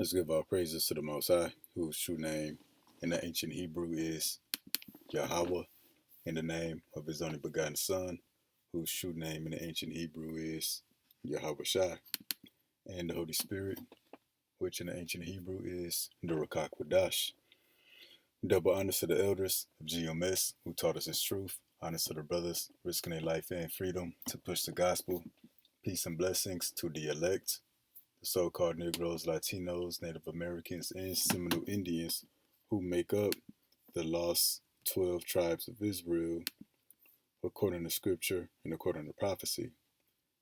Let's give our praises to the Most High, whose true name in the ancient Hebrew is Yahweh, in the name of his only begotten Son, whose true name in the ancient Hebrew is Yahweh Shai, and the Holy Spirit, which in the ancient Hebrew is the Ruach Kodash. Double honors to the elders of GMS who taught us his truth. Honors to the brothers risking their life and freedom to push the gospel. Peace and blessings to the elect, the so-called Negroes, Latinos, Native Americans, and Seminole Indians who make up the lost 12 tribes of Israel according to scripture and according to prophecy.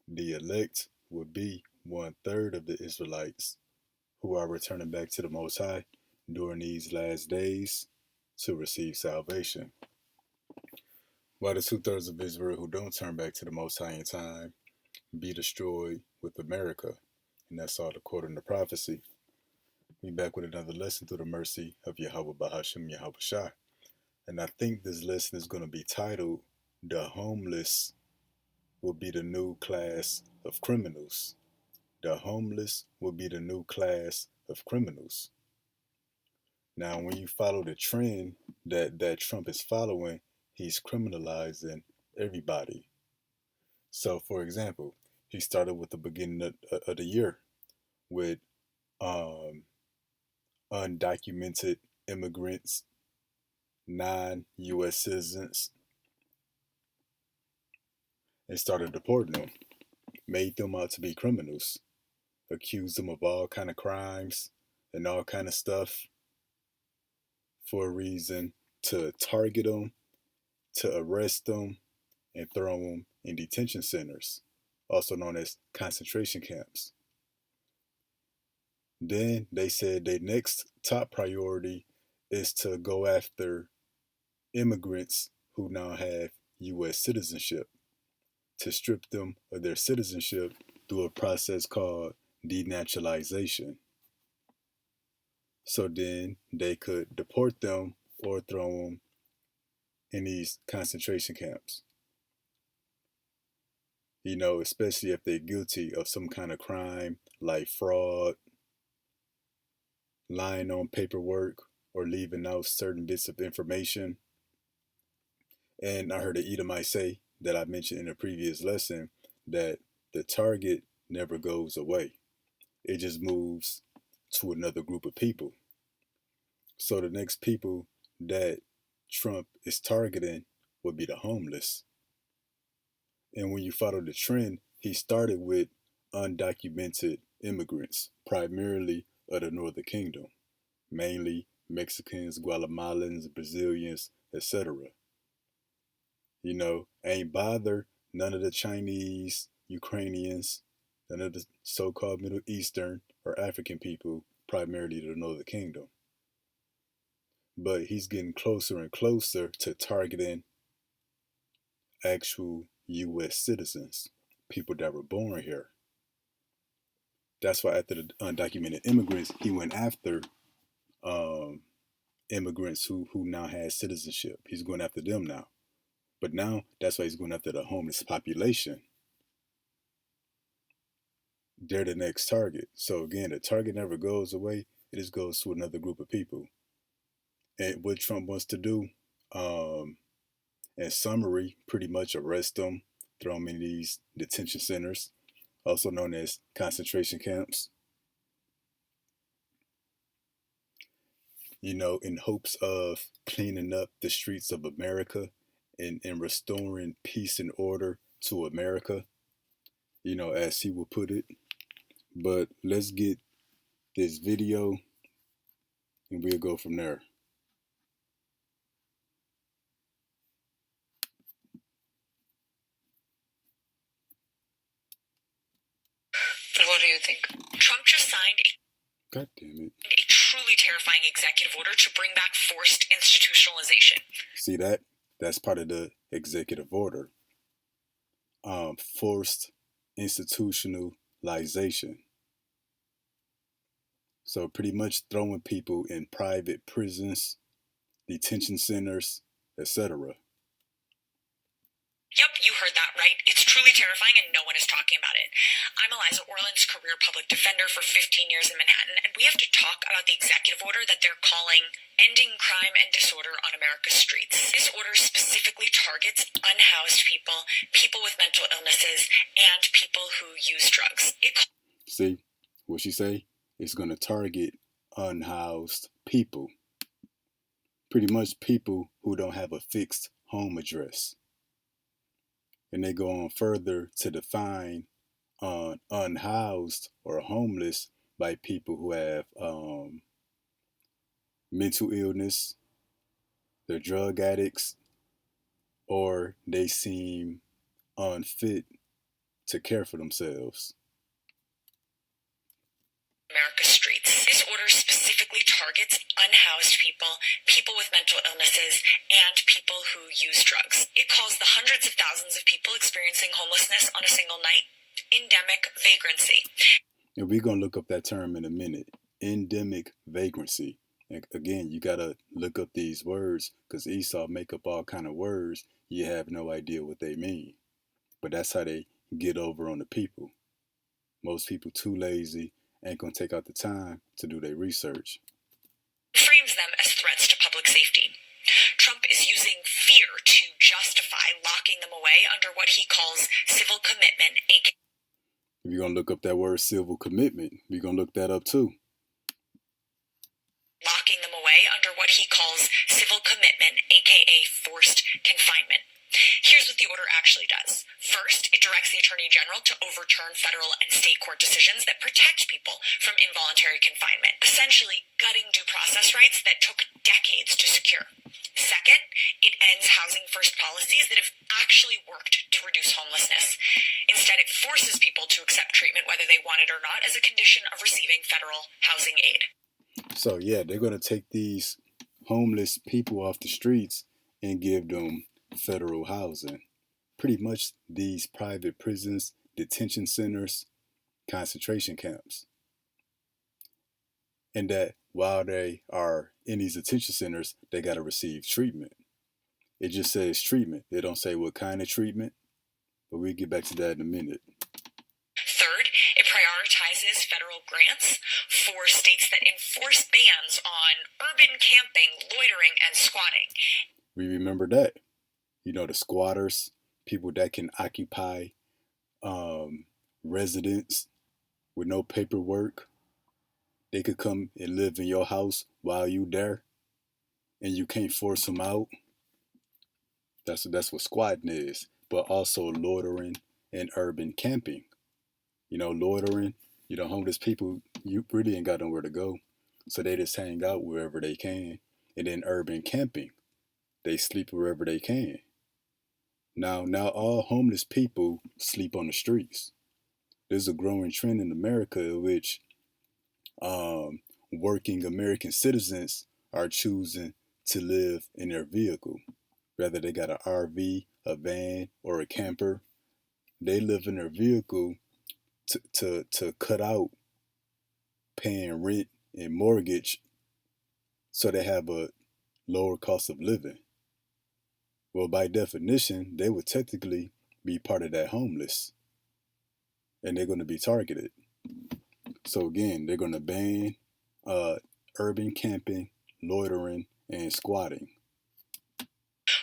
The elect would be 1/3 of the Israelites who are returning back to the Most High during these last days to receive salvation. While the 2/3 of Israel who don't turn back to the Most High in time be destroyed with America. And that's all according to prophecy. We back with another lesson through the mercy of Yahweh Bahasham Yahweh Shai. And I think this lesson is going to be titled, The Homeless Will Be the New Class of Criminals. The homeless will be the new class of criminals. Now, when you follow the trend that Trump is following, he's criminalizing everybody. So, for example, he started with the beginning of the year with undocumented immigrants, non-U.S. citizens, and started deporting them, made them out to be criminals, accused them of all kind of crimes and all kind of stuff for a reason to target them, to arrest them, and throw them in detention centers, also known as concentration camps. Then they said their next top priority is to go after immigrants who now have U.S. citizenship, to strip them of their citizenship through a process called denaturalization. So then they could deport them or throw them in these concentration camps. You know, especially if they're guilty of some kind of crime like fraud, lying on paperwork, or leaving out certain bits of information. And I heard an Edomite say that I mentioned in a previous lesson that the target never goes away. It just moves to another group of people. So the next people that Trump is targeting would be the homeless. And when you follow the trend, he started with undocumented immigrants, primarily of the Northern Kingdom, mainly Mexicans, Guatemalans, Brazilians, etc. You know, ain't bother none of the Chinese, Ukrainians, none of the so-called Middle Eastern or African people, primarily the Northern Kingdom. But he's getting closer and closer to targeting actual U.S. citizens, people that were born here. That's why after the undocumented immigrants, he went after immigrants who now had citizenship. He's going after them now. But now that's why he's going after the homeless population. They're the next target. So again, the target never goes away. It just goes to another group of people. And what Trump wants to do, in summary, pretty much arrest them, throw them in these detention centers, also known as concentration camps, you know, in hopes of cleaning up the streets of America and restoring peace and order to America, you know, as he would put it. But let's get this video and we'll go from there. What do you think? Trump just signed God damn it. a truly terrifying executive order to bring back forced institutionalization. See that? That's part of the executive order. Forced institutionalization. So pretty much throwing people in private prisons, detention centers, etc. Yep, you heard that right? It's truly terrifying and no one is talking about it. I'm Eliza Orland's career public defender for 15 years in Manhattan, and we have to talk about the executive order that they're calling Ending Crime and Disorder on America's Streets. This order specifically targets unhoused people, people with mental illnesses, and people who use drugs. See what she say? It's going to target unhoused people. Pretty much people who don't have a fixed home address. And they go on further to define unhoused or homeless by people who have mental illness, they're drug addicts, or they seem unfit to care for themselves. America's streets. This order specifically targets unhoused people, people with mental illnesses, and people who use drugs. It calls the hundreds of thousands of people experiencing homelessness on a single night endemic vagrancy. And we're going to look up that term in a minute. Endemic vagrancy. And again, you got to look up these words because Esau make up all kind of words. You have no idea what they mean. But that's how they get over on the people. Most people too lazy, ain't going to take out the time to do their research. Frames them as threats to public safety. Trump is using fear to justify locking them away under what he calls civil commitment. If you're going to look up that word civil commitment, we're going to look that up too. Locking them away under what he calls civil commitment, aka forced confinement. Here's what the order actually does. First, it directs the Attorney General to overturn federal and state court decisions that protect people from involuntary confinement, essentially gutting due process rights that took decades to secure. Second, it ends housing first policies that have actually worked to reduce homelessness. Instead, it forces people to accept treatment whether they want it or not as a condition of receiving federal housing aid. So yeah, they're going to take these homeless people off the streets and give them federal housing. Pretty much these private prisons, detention centers, concentration camps. And that while they are in these detention centers, they got to receive treatment. It just says treatment. They don't say what kind of treatment, but we'll get back to that in a minute. Third, it prioritizes federal grants for states that enforce bans on urban camping, loitering, and squatting. We remember that. You know, the squatters, people that can occupy residence with no paperwork. They could come and live in your house while you there, and you can't force them out. That's what squatting is. But also loitering and urban camping. You know, loitering, homeless people, you really ain't got nowhere to go. So they just hang out wherever they can. And then urban camping, they sleep wherever they can. Now all homeless people sleep on the streets. There's a growing trend in America in which working American citizens are choosing to live in their vehicle. Whether they got an RV, a van, or a camper, they live in their vehicle to cut out paying rent and mortgage so they have a lower cost of living. Well, by definition, they would technically be part of that homeless. And they're going to be targeted. So again, they're going to ban urban camping, loitering, and squatting.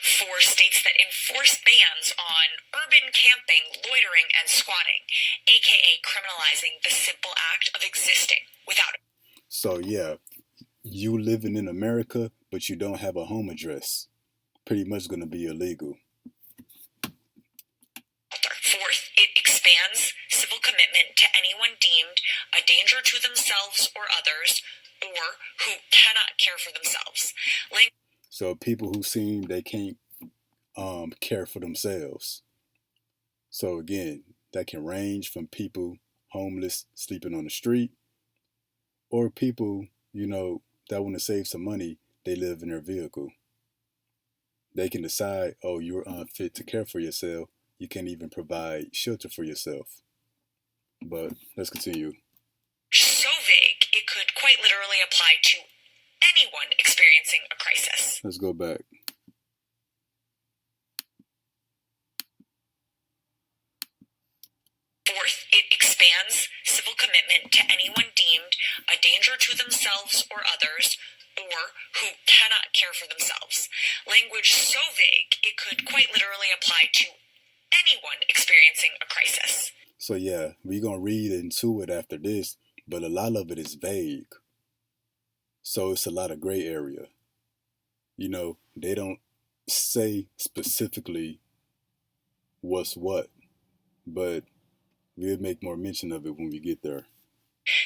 For states that enforce bans on urban camping, loitering, and squatting, aka criminalizing the simple act of existing without it. So yeah, you living in America, but you don't have a home address. Pretty much going to be illegal. Fourth, it expands civil commitment to anyone deemed a danger to themselves or others, or who cannot care for themselves. So people who seem they can't care for themselves. So again, that can range from people homeless sleeping on the street, or people, that want to save some money, they live in their vehicle. They can decide, oh, you're unfit to care for yourself. You can't even provide shelter for yourself. But let's continue. So vague, it could quite literally apply to anyone experiencing a crisis. Let's go back. Fourth, it expands civil commitment to anyone deemed a danger to themselves or others, or who cannot care for themselves. Language so vague it could quite literally apply to anyone experiencing a crisis. So yeah, we're gonna read into it after this, but a lot of it is vague. So it's a lot of gray area. You know, they don't say specifically what's what, but we'll make more mention of it when we get there.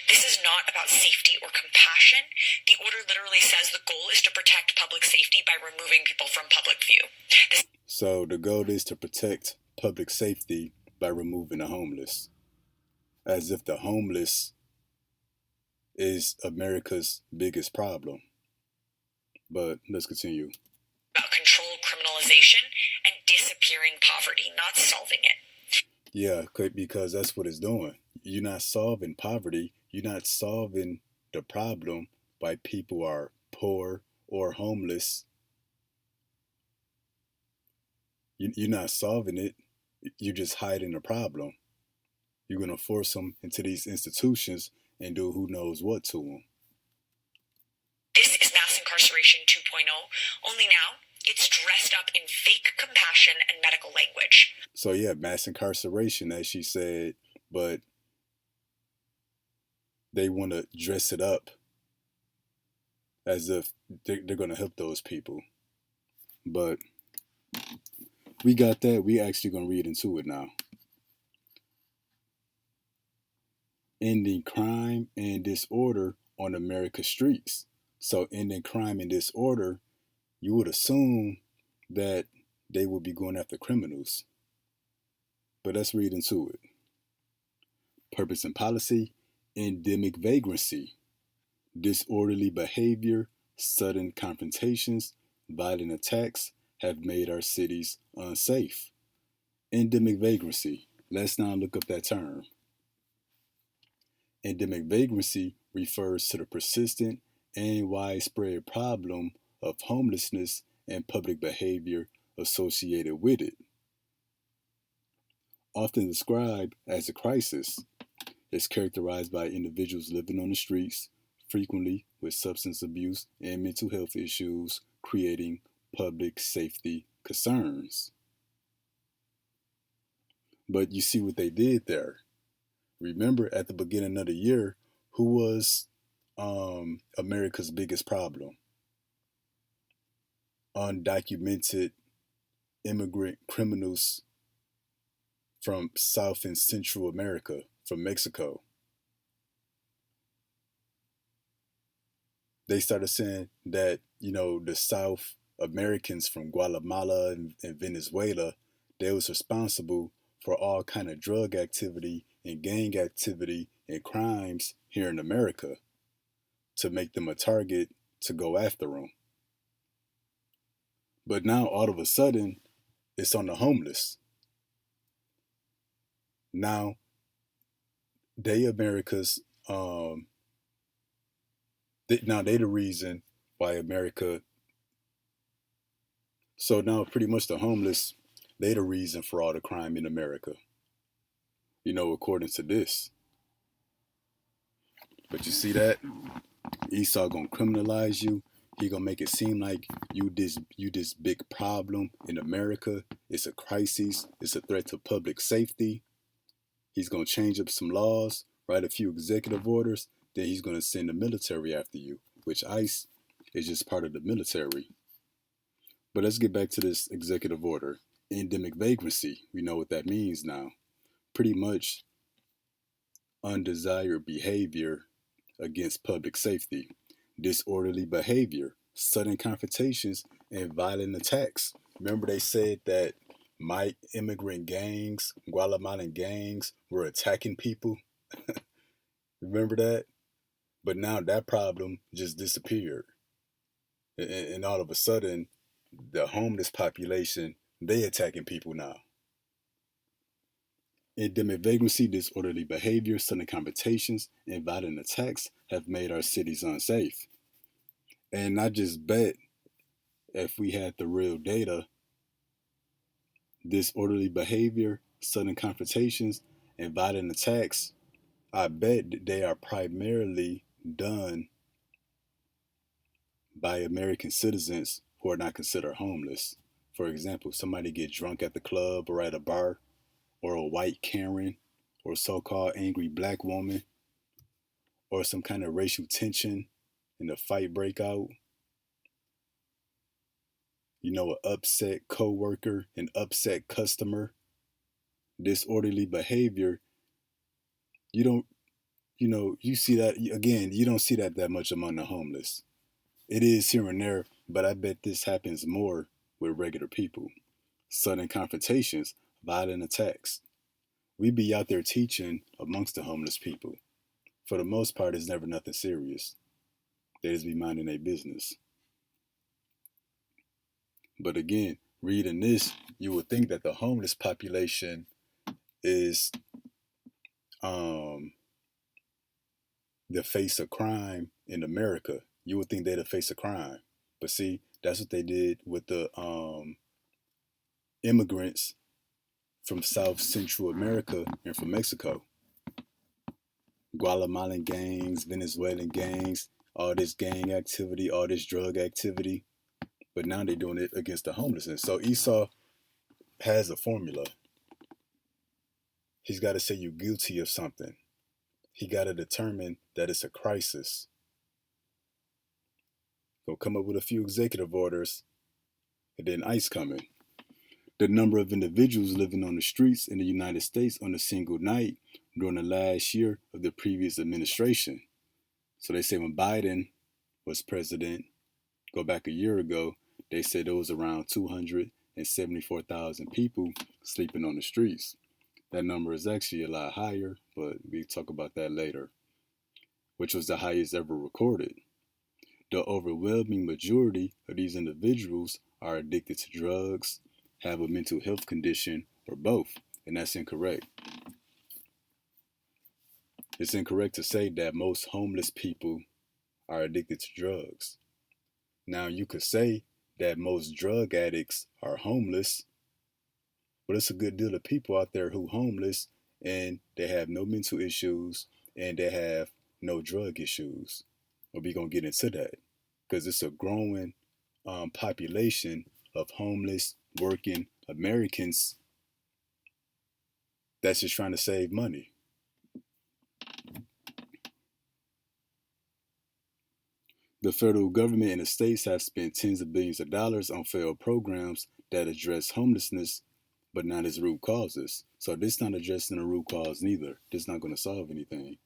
This is not about safety or compassion. The order literally says the goal is to protect public safety by removing people from public view. So the goal is to protect public safety by removing the homeless. As if the homeless is America's biggest problem. But let's continue. About control criminalization and disappearing poverty, not solving it. Yeah, because that's what it's doing. You're not solving poverty. You're not solving the problem why people are poor or homeless. You're not solving it. You're just hiding the problem. You're going to force them into these institutions and do who knows what to them. This is mass incarceration 2.0, only now it's dressed up in fake compassion and medical language. So yeah, mass incarceration, as she said, but they want to dress it up as if they're going to help those people. But we got that. We actually going to read into it now. Ending crime and disorder on America's streets. So ending crime and disorder, you would assume that they would be going after criminals. But let's read into it. Purpose and policy, endemic vagrancy, disorderly behavior, sudden confrontations, violent attacks have made our cities unsafe. Endemic vagrancy. Let's now look up that term. Endemic vagrancy refers to the persistent and widespread problem of homelessness and public behavior associated with it. Often described as a crisis, it's characterized by individuals living on the streets, frequently with substance abuse and mental health issues, creating public safety concerns. But you see what they did there. Remember at the beginning of the year, who was America's biggest problem? Undocumented immigrant criminals from South and Central America, from Mexico. They started saying that, the South Americans from Guatemala and Venezuela, they was responsible for all kind of drug activity and gang activity and crimes here in America to make them a target to go after them. But now all of a sudden, it's on the homeless. Now, they America's, now they the reason why America, so now pretty much the homeless, they the reason for all the crime in America, according to this. But you see that? Esau gonna criminalize you. He gonna make it seem like you this big problem in America. It's a crisis. It's a threat to public safety. He's gonna change up some laws, write a few executive orders. Then he's gonna send the military after you, which ICE is just part of the military. But let's get back to this executive order. Endemic vagrancy. We know what that means now. Pretty much undesired behavior against public safety, disorderly behavior, sudden confrontations, and violent attacks. Remember they said that my immigrant gangs, Guatemalan gangs, were attacking people? Remember that? But now that problem just disappeared. And all of a sudden, the homeless population, they attacking people now. Endemic vagrancy, disorderly behavior, sudden confrontations, and violent attacks have made our cities unsafe. And I just bet if we had the real data, disorderly behavior, sudden confrontations, And violent attacks, I bet they are primarily done by American citizens who are not considered homeless. For example, somebody get drunk at the club or at a bar, or a white Karen, or so-called angry black woman, or some kind of racial tension and a fight break out. An upset coworker, an upset customer, disorderly behavior. You don't, you see that again. You don't see that much among the homeless. It is here and there, but I bet this happens more with regular people. Sudden confrontations, violent attacks. We be out there teaching amongst the homeless people. For the most part, it's never nothing serious. They just be minding their business. But again, reading this, you would think that the homeless population is um, the face of crime in America. You would think they're the face of crime. But see, that's what they did with the immigrants from South Central America and from Mexico. Guatemalan gangs, Venezuelan gangs, all this gang activity, all this drug activity. But now they're doing it against the homelessness. So Esau has a formula. He's got to say you're guilty of something. He got to determine that it's a crisis. Go come up with a few executive orders, and then ICE coming. The number of individuals living on the streets in the United States on a single night during the last year of the previous administration. So they say when Biden was president, go back a year ago, they said there was around 274,000 people sleeping on the streets. That number is actually a lot higher, but we'll talk about that later, which was the highest ever recorded. The overwhelming majority of these individuals are addicted to drugs, have a mental health condition, or both, and that's incorrect. It's incorrect to say that most homeless people are addicted to drugs. Now, you could say that most drug addicts are homeless, but it's a good deal of people out there who are homeless and they have no mental issues and they have no drug issues. But we're going to get into that because it's a growing population of homeless working Americans that's just trying to save money. The federal government and the states have spent tens of billions of dollars on failed programs that address homelessness, but not its root causes. So this not addressing the root cause neither. This not going to solve anything,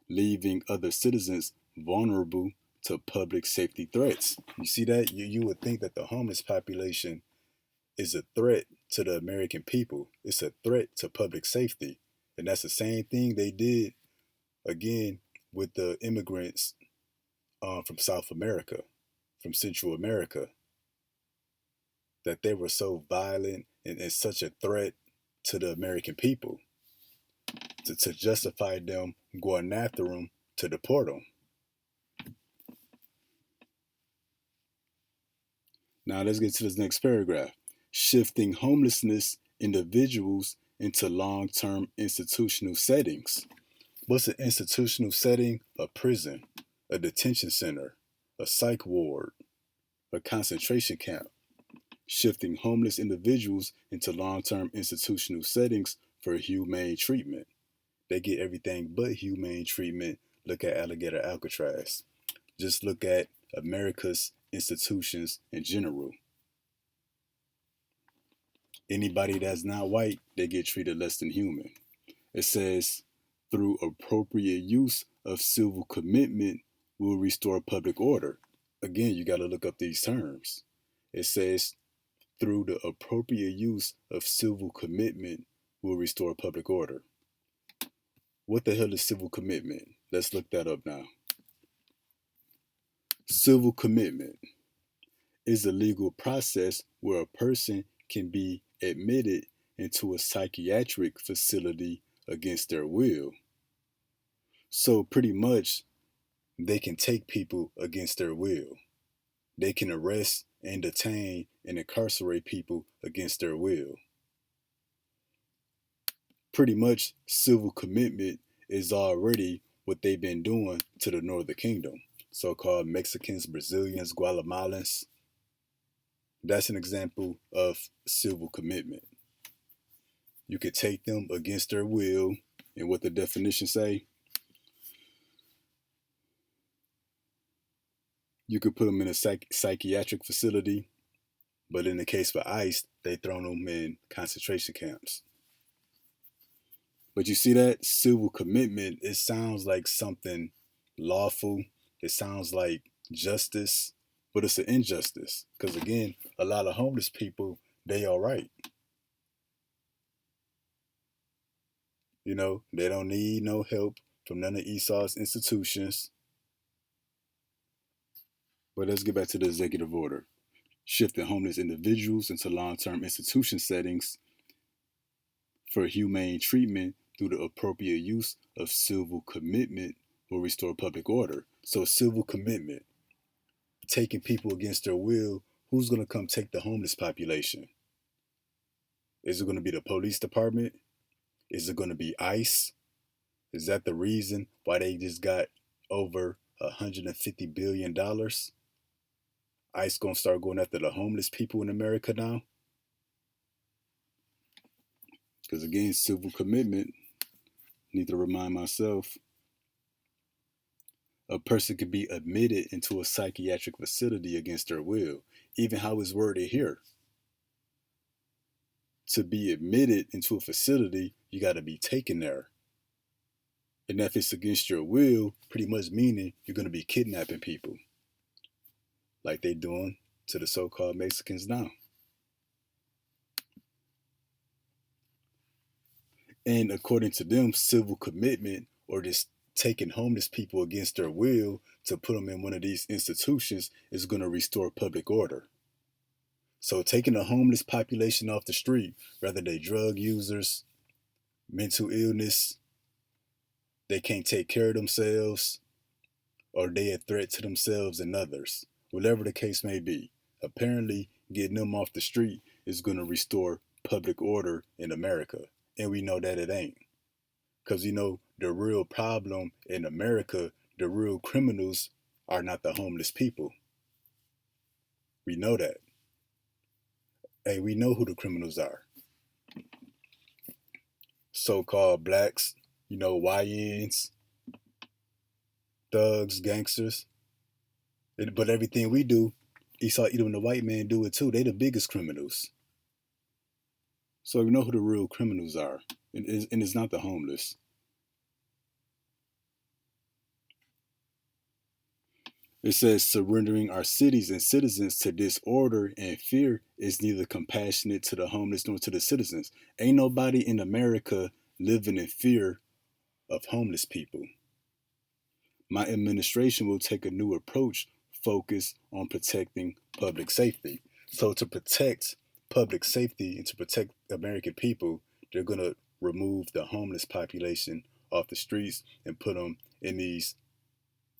leaving other citizens vulnerable to public safety threats. You see that? You would think that the homeless population is a threat to the American people. It's a threat to public safety. And that's the same thing they did again with the immigrants from South America, from Central America, that they were so violent and such a threat to the American people to justify them going after them to deport them. Now let's get to this next paragraph. Shifting homelessness individuals into long-term institutional settings. What's an institutional setting? A prison, a detention center, a psych ward, a concentration camp. Shifting homeless individuals into long-term institutional settings for humane treatment. They get everything but humane treatment. Look at Alligator Alcatraz. Just look at America's institutions in general. Anybody that's not white, they get treated less than human. It says, through appropriate use of civil commitment will restore public order. Again, you got to look up these terms. It says, through the appropriate use of civil commitment will restore public order. What the hell is civil commitment? Let's look that up now. Civil commitment is a legal process where a person can be admitted into a psychiatric facility against their will. So pretty much they can take people against their will. They can arrest and detain and incarcerate people against their will. pretty much civil commitment is already what they've been doing to the Northern Kingdom. So-called Mexicans, Brazilians, Guatemalans. That's an example of civil commitment. You could take them against their will, and what the definition say, you could put them in a psychiatric facility, but in the case for ICE, they thrown them in concentration camps. But you see that civil commitment, it sounds like something lawful. It sounds like justice, but it's an injustice. Because again, a lot of homeless people, they all right. You know, they don't need no help from none of Esau's institutions. But let's get back to the executive order. Shifting homeless individuals into long-term institution settings for humane treatment through the appropriate use of civil commitment will restore public order. So civil commitment, taking people against their will, who's going to come take the homeless population? Is it going to be the police department? Is it going to be ICE? Is that the reason why they just got over $150 billion? ICE going to start going after the homeless people in America now? Because again, civil commitment, need to remind myself, a person could be admitted into a psychiatric facility against their will. Even how it's worded here. To be admitted into a facility, you got to be taken there. And if it's against your will, pretty much meaning you're going to be kidnapping people. Like they doing to the so-called Mexicans now. And according to them, civil commitment, or just taking homeless people against their will to put them in one of these institutions, is going to restore public order. So taking the homeless population off the street, whether they drug users, mental illness, they can't take care of themselves, or they a threat to themselves and others, whatever the case may be. Apparently, getting them off the street is going to restore public order in America. And we know that it ain't. Because you know, the real problem in America, the real criminals are not the homeless people. We know that. Hey, we know who the criminals are. So-called blacks, you know, YNs, thugs, gangsters. But everything we do, Esau, even the white man do it too. They the biggest criminals. So we know who the real criminals are. And it's not the homeless. It says surrendering our cities and citizens to disorder and fear is neither compassionate to the homeless nor to the citizens. Ain't nobody in America living in fear of homeless people. My administration will take a new approach focused on protecting public safety. So to protect public safety and to protect American people, they're going to remove the homeless population off the streets and put them in these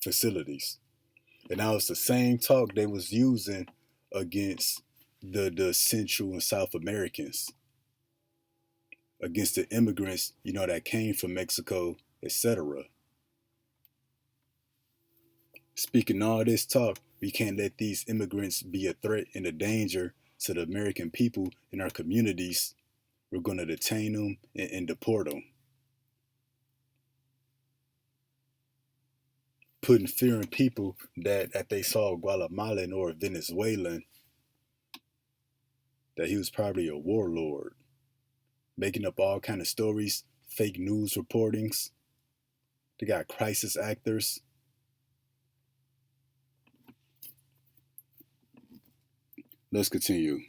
facilities. And now it's the same talk they was using against the Central and South Americans, against the immigrants, you know, that came from Mexico, etc. Speaking all this talk, we can't let these immigrants be a threat and a danger to the American people in our communities. We're going to detain them and deport them. Putting fear in people that they saw Guatemalan or Venezuelan, that he was probably a warlord, making up all kind of stories, fake news reportings. They got crisis actors. Let's continue.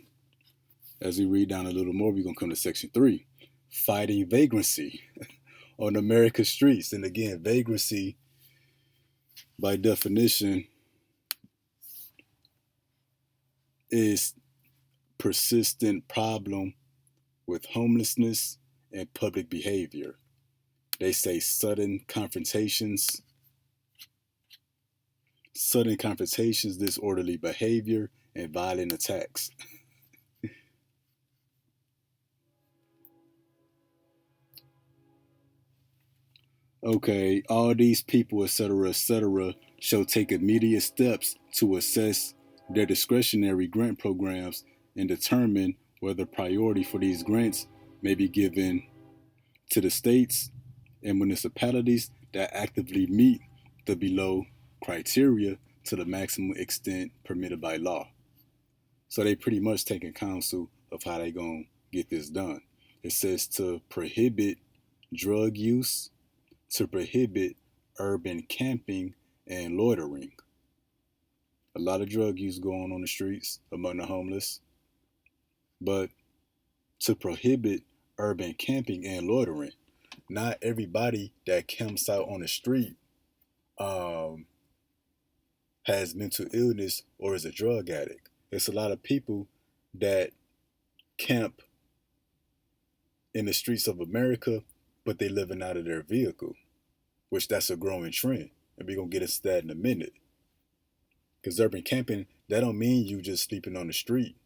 As we read down a little more, we're going to come to section 3, fighting vagrancy on America's streets. And again, vagrancy, by definition, is persistent problem with homelessness and public behavior. They say sudden confrontations, disorderly behavior, and violent attacks. Okay, all these people, etc., shall take immediate steps to assess their discretionary grant programs and determine whether priority for these grants may be given to the states and municipalities that actively meet the below criteria to the maximum extent permitted by law. So they pretty much taking counsel of how they gonna get this done. It says to prohibit drug use, to prohibit urban camping and loitering. A lot of drug use going on the streets among the homeless, but to prohibit urban camping and loitering. Not everybody that camps out on the street um, has mental illness or is a drug addict. It's a lot of people that camp in the streets of America, but they living out of their vehicle, which that's a growing trend. And we're gonna get into that in a minute. Because urban camping, that don't mean you just sleeping on the street.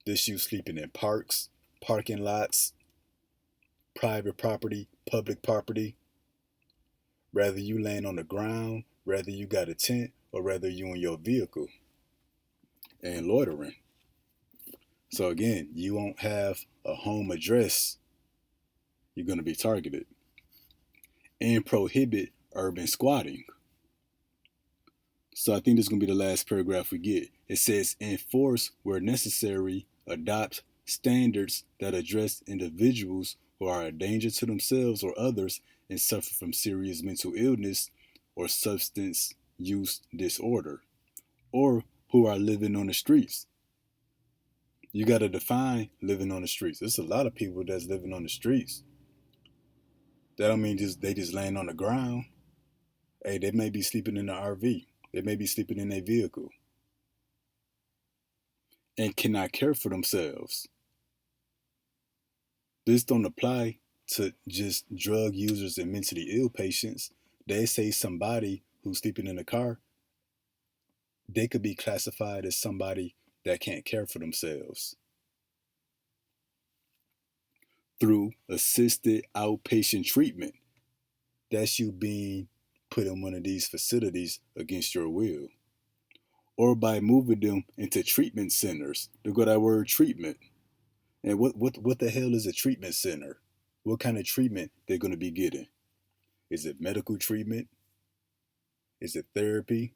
This you sleeping in parks, parking lots, private property, public property. Whether you laying on the ground, whether you got a tent, or whether you in your vehicle. And loitering. So again, you won't have a home address, you're gonna be targeted. And prohibit urban squatting. So I think this is going to be the last paragraph we get. It says, enforce where necessary, adopt standards that address individuals who are a danger to themselves or others and suffer from serious mental illness or substance use disorder, or who are living on the streets. You got to define living on the streets. There's a lot of people that's living on the streets. That don't mean just they just laying on the ground. Hey, they may be sleeping in the RV. They may be sleeping in their vehicle and cannot care for themselves. This don't apply to just drug users and mentally ill patients. They say somebody who's sleeping in a car, they could be classified as somebody that can't care for themselves through assisted outpatient treatment. That's you being put in one of these facilities against your will. Or by moving them into treatment centers. They got that word treatment. And what the hell is a treatment center? What kind of treatment they're going to be getting? Is it medical treatment? Is it therapy?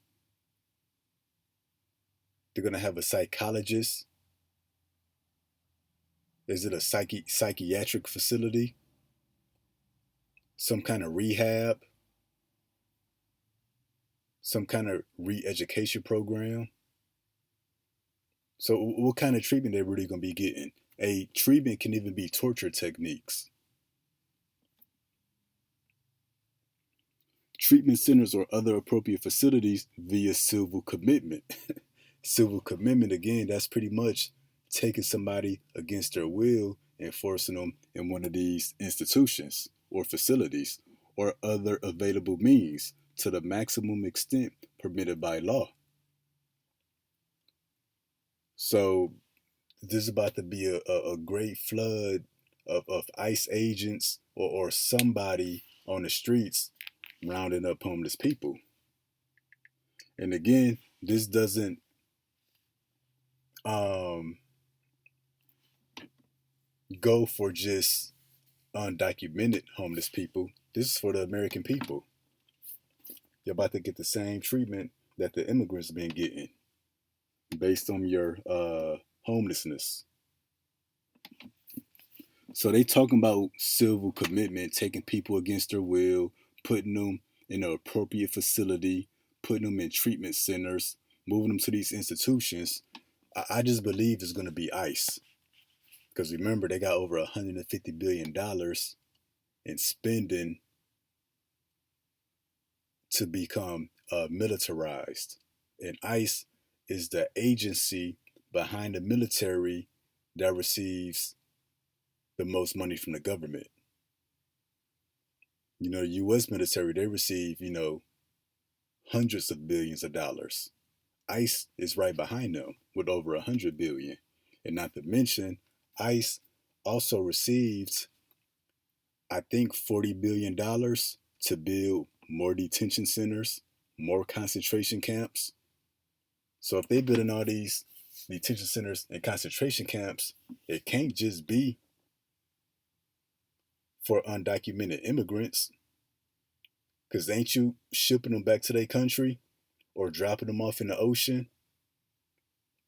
They're going to have a psychologist? Is it a psychiatric facility? Some kind of rehab? Some kind of re-education program? So what kind of treatment they're really going to be getting? A treatment can even be torture techniques. Treatment centers or other appropriate facilities via civil commitment. Civil commitment, again, that's pretty much taking somebody against their will and forcing them in one of these institutions or facilities or other available means to the maximum extent permitted by law. So this is about to be a great flood of ICE agents or somebody on the streets rounding up homeless people. And again, this doesn't um, go for just undocumented homeless people. This is for the American people. You're about to get the same treatment that the immigrants been getting based on your homelessness. So they talking about civil commitment, taking people against their will, putting them in an appropriate facility, putting them in treatment centers, moving them to these institutions. I just believe it's going to be ICE. Because remember, they got over $150 billion in spending to become militarized. And ICE is the agency behind the military that receives the most money from the government. You know, the US military, they receive, hundreds of billions of dollars. ICE is right behind them with over 100 billion. And not to mention, ICE also receives I think $40 billion to build more detention centers, more concentration camps. So if they're building all these detention centers and concentration camps, it can't just be for undocumented immigrants, because ain't you shipping them back to their country or dropping them off in the ocean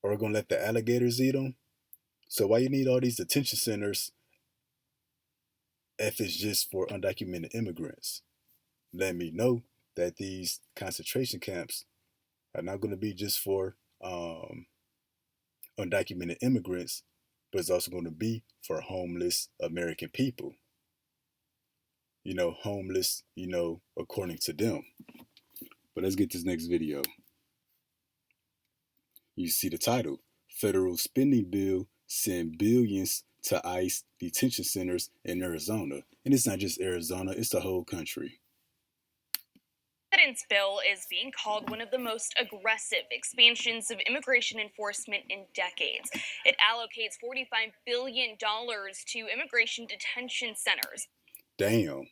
or gonna let the alligators eat them? So why you need all these detention centers if it's just for undocumented immigrants? Let me know that these concentration camps are not going to be just for undocumented immigrants, but it's also going to be for homeless American people. Homeless, according to them. But let's get this next video. You see the title: Federal Spending Bill Send Billions to ICE Detention Centers in Arizona. And it's not just Arizona, it's the whole country. The president's bill is being called one of the most aggressive expansions of immigration enforcement in decades. It allocates $45 billion to immigration detention centers. Damn.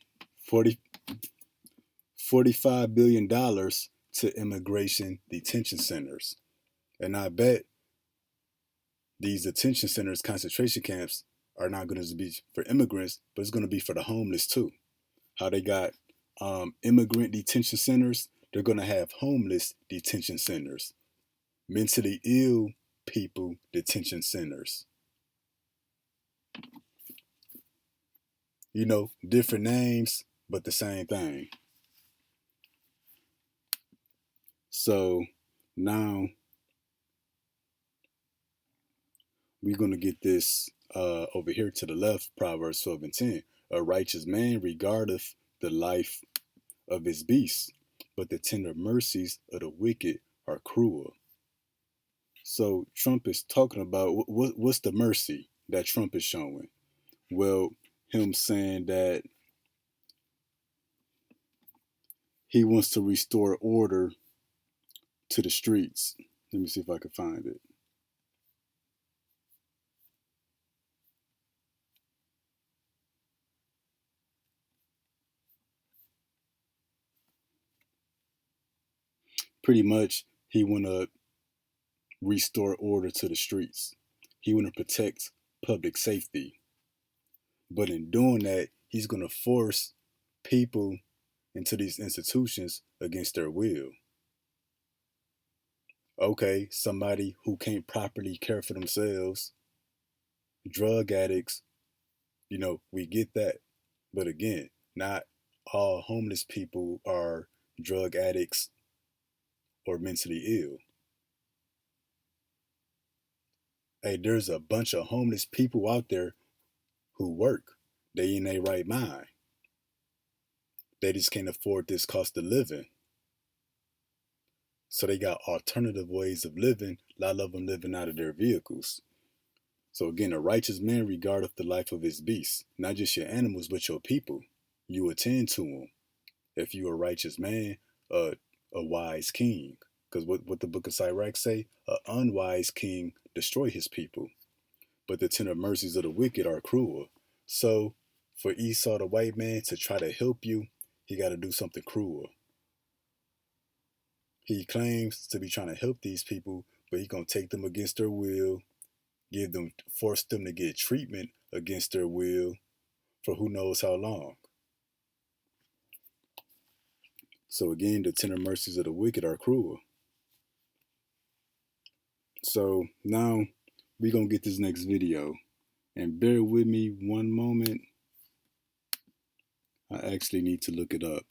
$45 billion to immigration detention centers. And I bet these detention centers, concentration camps, are not going to be for immigrants, but it's going to be for the homeless too. How they got immigrant detention centers, they're going to have homeless detention centers, mentally ill people detention centers. Different names, but the same thing. So now we're going to get this over here to the left, Proverbs 12:10. A righteous man regardeth the life of his beast, but the tender mercies of the wicked are cruel. So Trump is talking about what's the mercy that Trump is showing? Well, him saying that he wants to restore order to the streets. Let me see if I can find it. Pretty much, he want to restore order to the streets. He want to protect public safety. But in doing that, he's going to force people into these institutions against their will. Okay, somebody who can't properly care for themselves, drug addicts, we get that. But again, not all homeless people are drug addicts or mentally ill. Hey, there's a bunch of homeless people out there who work. They in their right mind. They just can't afford this cost of living. So they got alternative ways of living, a lot of them living out of their vehicles. So again, a righteous man regardeth the life of his beasts, not just your animals, but your people. You attend to them. If you a righteous man, a wise king. Because what the book of Sirach say? An unwise king destroy his people. But the tender mercies of the wicked are cruel. So for Esau, the white man, to try to help you, he got to do something cruel. He claims to be trying to help these people, but he's going to take them against their will, force them to get treatment against their will for who knows how long. So again, the tender mercies of the wicked are cruel. So now we're going to get this next video. And bear with me one moment. I actually need to look it up.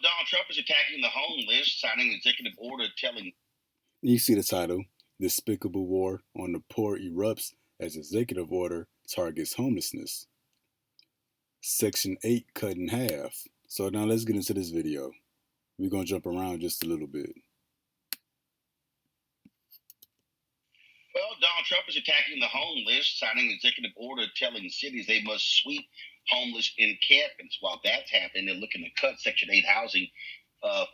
Donald Trump is attacking the homeless, signing an executive order telling... You see the title, Despicable War on the Poor Erupts as Executive Order Targets Homelessness. Section 8 cut in half. So now let's get into this video. We're going to jump around just a little bit. Well, Donald Trump is attacking the homeless, signing an executive order telling cities they must sweep homeless encampments. While that's happening, they're looking to cut Section 8 housing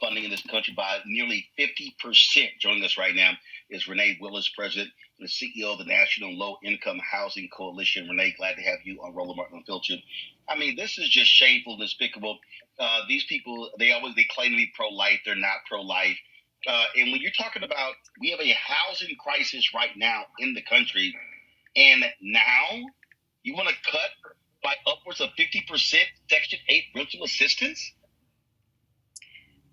funding in this country by nearly 50%. Joining us right now is Renee Willis, President and the CEO of the National Low Income Housing Coalition. Renee, glad to have you on Roland Martin Unfiltered. I mean, this is just shameful, despicable. These people, they claim to be pro-life. They're not pro-life. And when you're talking about, we have a housing crisis right now in the country, and now you want to cut by upwards of 50% Section 8 rental assistance?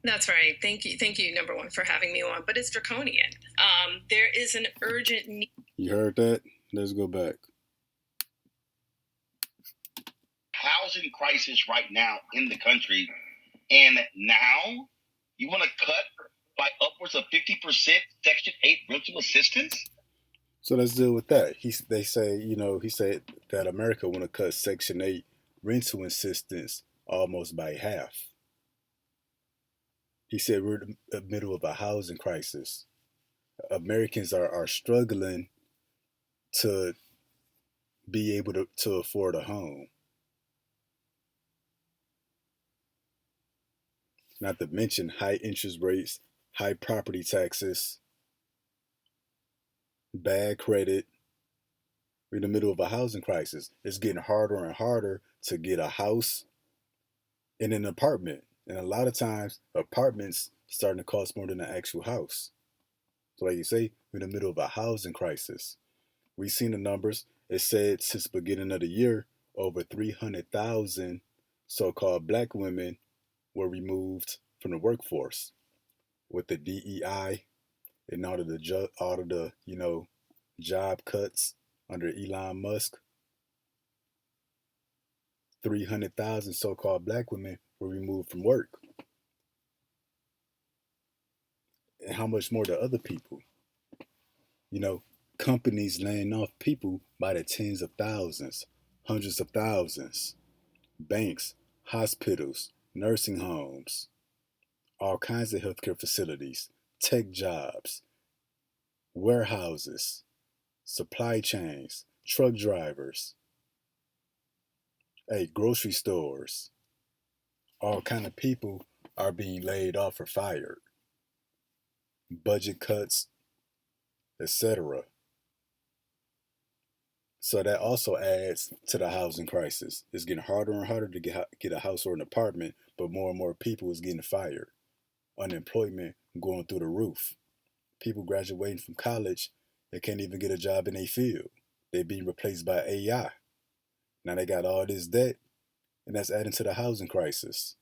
That's right. Thank you, number one, for having me on. But it's draconian. There is an urgent need. You heard that? Let's go back. Housing crisis right now in the country, and now you want to cut by upwards of 50% Section 8 rental assistance? So let's deal with that. He said that America want to cut Section 8 rental assistance almost by half. He said we're in the middle of a housing crisis. Americans are struggling to be able to afford a home. Not to mention high interest rates, high property taxes, bad credit. We're in the middle of a housing crisis. It's getting harder and harder to get a house and an apartment. And a lot of times, apartments starting to cost more than an actual house. So, like you say, we're in the middle of a housing crisis. We've seen the numbers. It said since the beginning of the year, over 300,000 so-called black women were removed from the workforce with the DEI and all of the job cuts under Elon Musk. 300,000 so-called black women were removed from work. And how much more to other people? Companies laying off people by the tens of thousands, hundreds of thousands. Banks, hospitals, nursing homes, all kinds of healthcare facilities, tech jobs, warehouses, supply chains, truck drivers, grocery stores. All kind of people are being laid off or fired. Budget cuts, etc. So that also adds to the housing crisis. It's getting harder and harder to get a house or an apartment, but more and more people is getting fired. Unemployment going through the roof. People graduating from college, they can't even get a job in a field. They're being replaced by AI. Now they got all this debt, and that's adding to the housing crisis.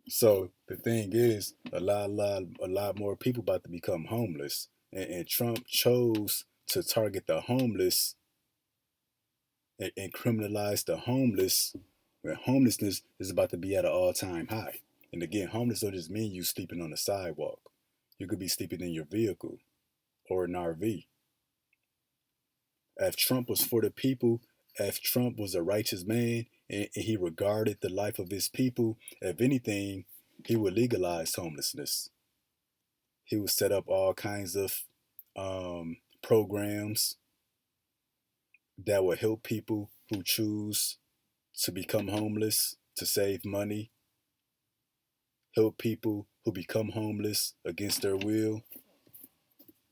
So the thing is, a lot more people about to become homeless, and Trump chose to target the homeless and criminalize the homeless when homelessness is about to be at an all-time high. And again, homeless don't just mean you sleeping on the sidewalk. You could be sleeping in your vehicle or an RV. If Trump was for the people, if Trump was a righteous man and he regarded the life of his people, if anything, he would legalize homelessness. He would set up all kinds of programs that would help people who choose to become homeless to save money, help people who become homeless against their will.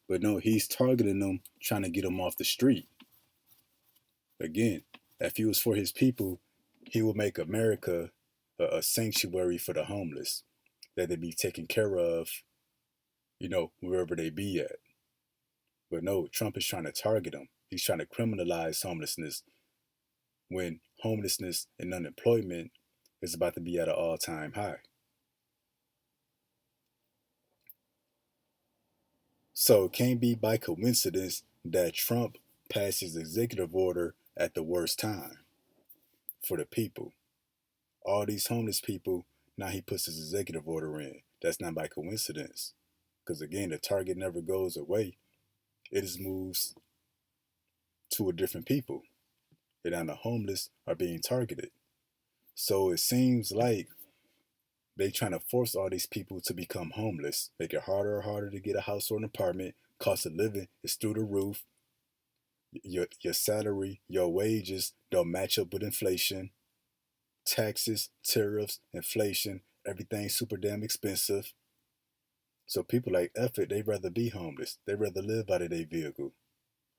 But no, he's targeting them, trying to get them off the street. Again, if he was for his people, he would make America a sanctuary for the homeless, that they be taken care of, wherever they be at. But no, Trump is trying to target them. He's trying to criminalize homelessness when homelessness and unemployment is about to be at an all-time high. So it can't be by coincidence that Trump passed his executive order at the worst time for the people. All these homeless people, now he puts his executive order in. That's not by coincidence. Because again, the target never goes away. It just moves to a different people. And now the homeless are being targeted. So it seems like they trying to force all these people to become homeless, make it harder and harder to get a house or an apartment. Cost of living is through the roof. Your salary, your wages don't match up with inflation. taxes, tariffs, inflation, everything's super damn expensive. So people like F it, they'd rather be homeless. They'd rather live out of their vehicle.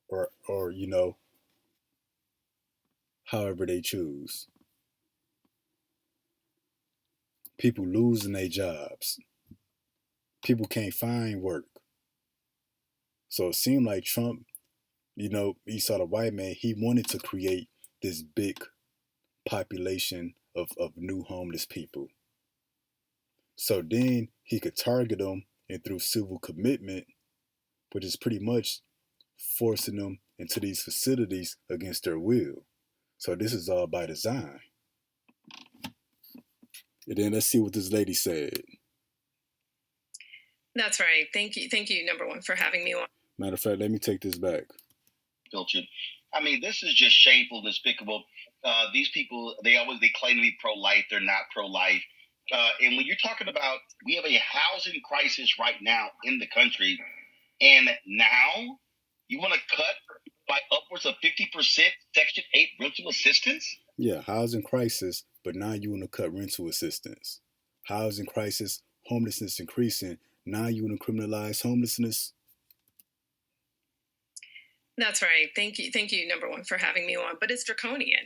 Or however they choose. People losing their jobs. People can't find work. So it seemed like Trump, he saw the white man, he wanted to create this big population of new homeless people. So then he could target them and through civil commitment, which is pretty much forcing them into these facilities against their will. So this is all by design. And then let's see what this lady said. That's right. Thank you, number one, for having me on. Matter of fact, let me take this back. Filtered. I mean, this is just shameful, despicable. These people, they claim to be pro-life. They're not pro-life. And when you're talking about, we have a housing crisis right now in the country, and now you want to cut by upwards of 50% Section 8 rental assistance? Yeah, housing crisis, but now you want to cut rental assistance. Housing crisis, homelessness increasing. Now you want to criminalize homelessness? That's right. Thank you, number one, for having me on. But it's draconian.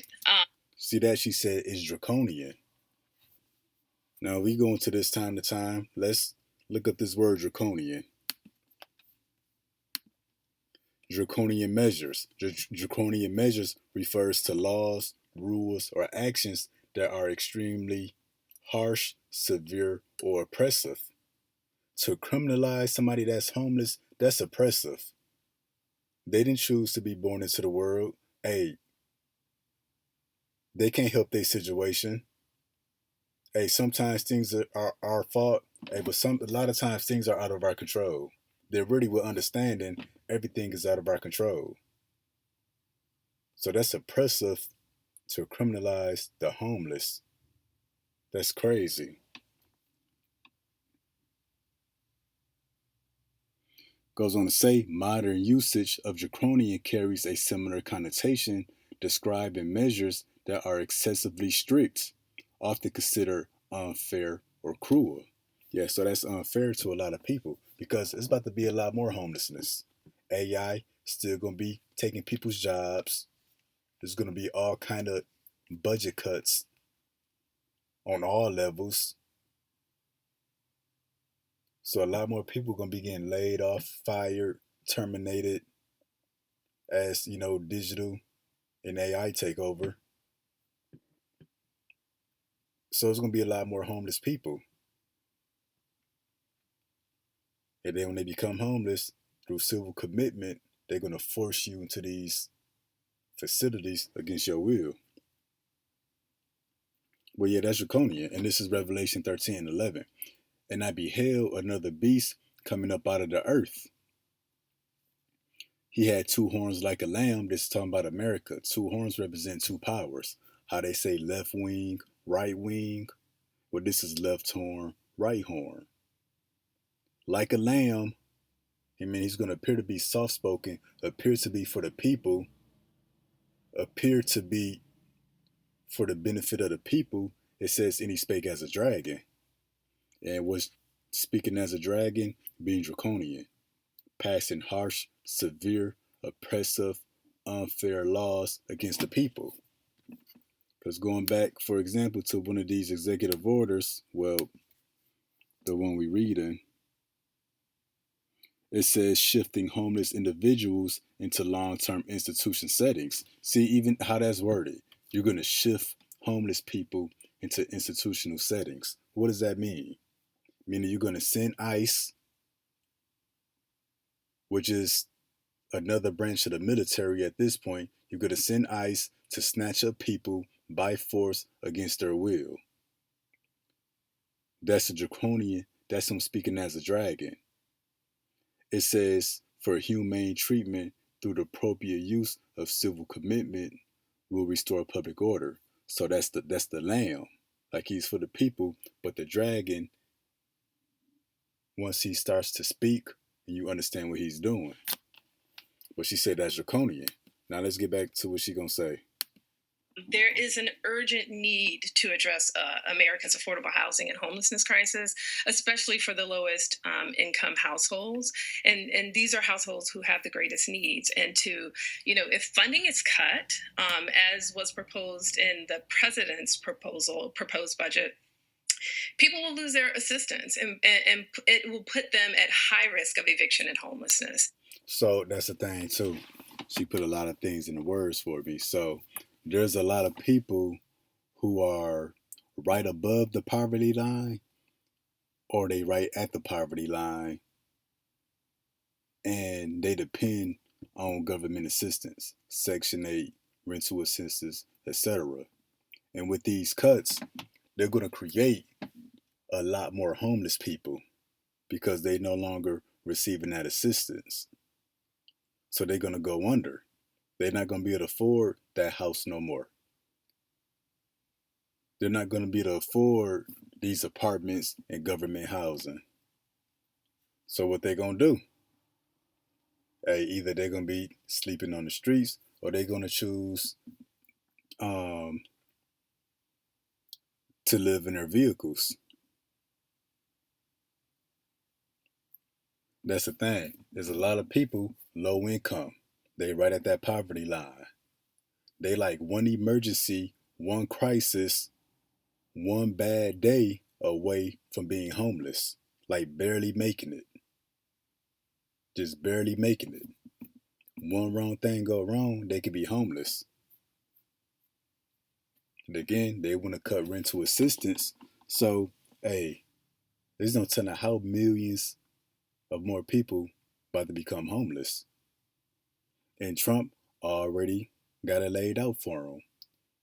See that? She said it's draconian. Now we go into this time to time. Let's look up this word draconian. Draconian measures. Draconian measures refers to laws, rules, or actions that are extremely harsh, severe, or oppressive. To criminalize somebody that's homeless, that's oppressive. They didn't choose to be born into the world. Hey, they can't help their situation. Hey, sometimes things are our fault. Hey, but a lot of times things are out of our control. They're really with understanding everything is out of our control. So that's oppressive to criminalize the homeless. That's crazy. Goes on to say modern usage of draconian carries a similar connotation, describing measures that are excessively strict, often considered unfair or cruel. Yeah, so that's unfair to a lot of people because it's about to be a lot more homelessness. AI still gonna be taking people's jobs. There's gonna be all kind of budget cuts on all levels. So a lot more people gonna be getting laid off, fired, terminated as digital and AI take over. So it's gonna be a lot more homeless people. And then when they become homeless through civil commitment, they're gonna force you into these facilities against your will. Well, yeah, that's draconian. And this is Revelation 13:11. And I beheld another beast coming up out of the earth. He had two horns like a lamb. This is talking about America. Two horns represent two powers. How they say left wing, right wing. Well, this is left horn, right horn. Like a lamb, I mean, he's going to appear to be soft spoken, appear to be for the people, appear to be for the benefit of the people. It says, and he spake as a dragon. And was speaking as a dragon, being draconian, passing harsh, severe, oppressive, unfair laws against the people. Because going back, for example, to one of these executive orders, well, the one we read in, it says shifting homeless individuals into long-term institution settings. See, even how that's worded. You're going to shift homeless people into institutional settings. What does that mean? Meaning you're going to send ICE, which is another branch of the military at this point. You're going to send ICE to snatch up people by force against their will. That's a draconian. That's him speaking as a dragon. It says for humane treatment through the appropriate use of civil commitment will restore public order. So that's the lamb. Like he's for the people, but the dragon, once he starts to speak, you understand what he's doing. But she said that's draconian. Now let's get back to what she's gonna say. There is an urgent need to address America's affordable housing and homelessness crisis, especially for the lowest income households. And these are households who have the greatest needs. And if funding is cut, as was proposed in the president's proposed budget, people will lose their assistance, and it will put them at high risk of eviction and homelessness. So that's the thing too. She put a lot of things in the words for me. So there's a lot of people who are right above the poverty line, or they right at the poverty line, and they depend on government assistance, Section 8, rental assistance, etc. And with these cuts, they're going to create a lot more homeless people because they no longer receiving that assistance. So they're going to go under. They're not going to be able to afford that house no more. They're not going to be able to afford these apartments and government housing. So what they going to do? Hey, either they're going to be sleeping on the streets, or they're going to choose um, to live in their vehicles. That's the thing. There's a lot of people low income. They right at that poverty line. They like one emergency, one crisis, one bad day away from being homeless. Like barely making it. Just barely making it. One wrong thing go wrong, they could be homeless. And again, they want to cut rental assistance. So, hey, there's no telling how millions of more people about to become homeless. And Trump already got it laid out for them.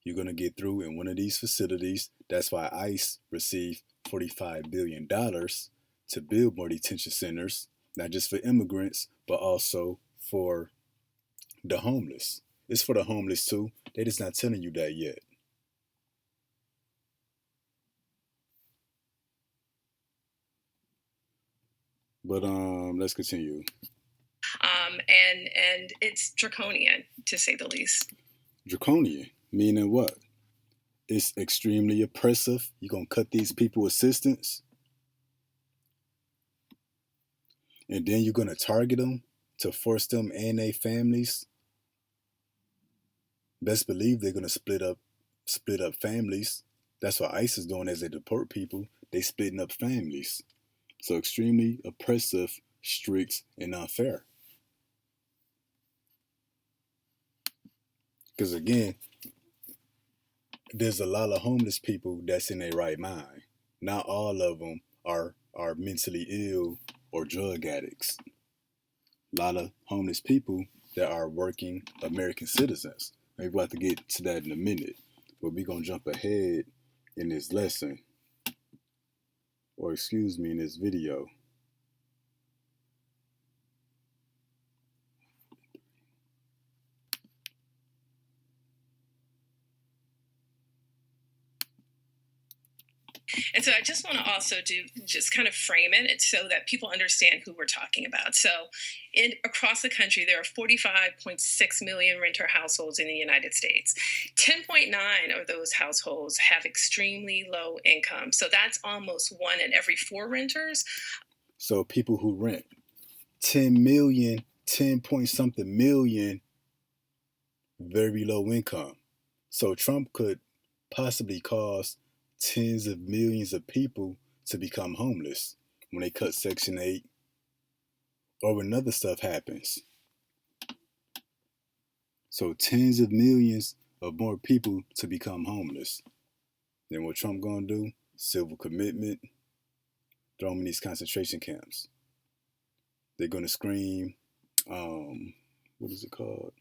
You're going to get through in one of these facilities. That's why ICE received $45 billion to build more detention centers, not just for immigrants, but also for the homeless. It's for the homeless too. They're just not telling you that yet. But let's continue. And it's draconian, to say the least. Draconian, meaning what? It's extremely oppressive. You're gonna cut these people assistance, and then you're gonna target them to force them and their families. Best believe they're gonna split up families. That's what ICE is doing as they deport people. They splitting up families. So extremely oppressive, strict, and unfair. Because again, there's a lot of homeless people that's in their right mind. Not all of them are mentally ill or drug addicts. A lot of homeless people that are working American citizens. Maybe we'll have to get to that in a minute. But we're gonna jump ahead in this lesson, or excuse me, in this video. And so I just want to also just kind of frame it so that people understand who we're talking about. So across the country, there are 45.6 million renter households in the United States. 10.9 of those households have extremely low income. So that's almost 1 in every 4 renters. So people who rent 10 million, 10 point something million, very low income. So Trump could possibly cause tens of millions of people to become homeless when they cut Section 8 or when other stuff happens. So tens of millions of more people to become homeless. Then what Trump gonna do? Civil commitment, throw them in these concentration camps. They're gonna scream, what is it called?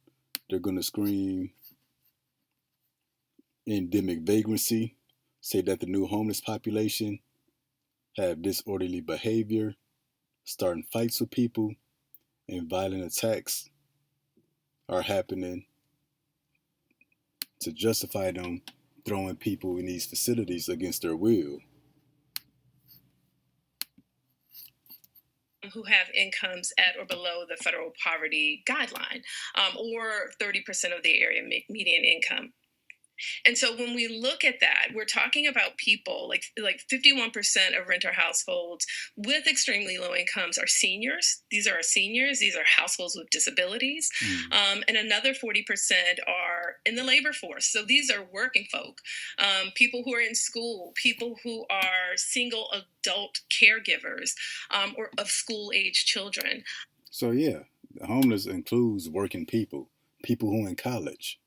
They're gonna scream endemic vagrancy, say that the new homeless population have disorderly behavior, starting fights with people, and violent attacks are happening to justify them throwing people in these facilities against their will. Who have incomes at or below the federal poverty guideline, or 30% of the area median income. And so when we look at that, we're talking about people like 51% of renter households with extremely low incomes are seniors. These are seniors. These are households with disabilities. And another 40% are in the labor force. So these are working folk, people who are in school, people who are single adult caregivers, or of school age children. So yeah, homeless includes working people, people who in college,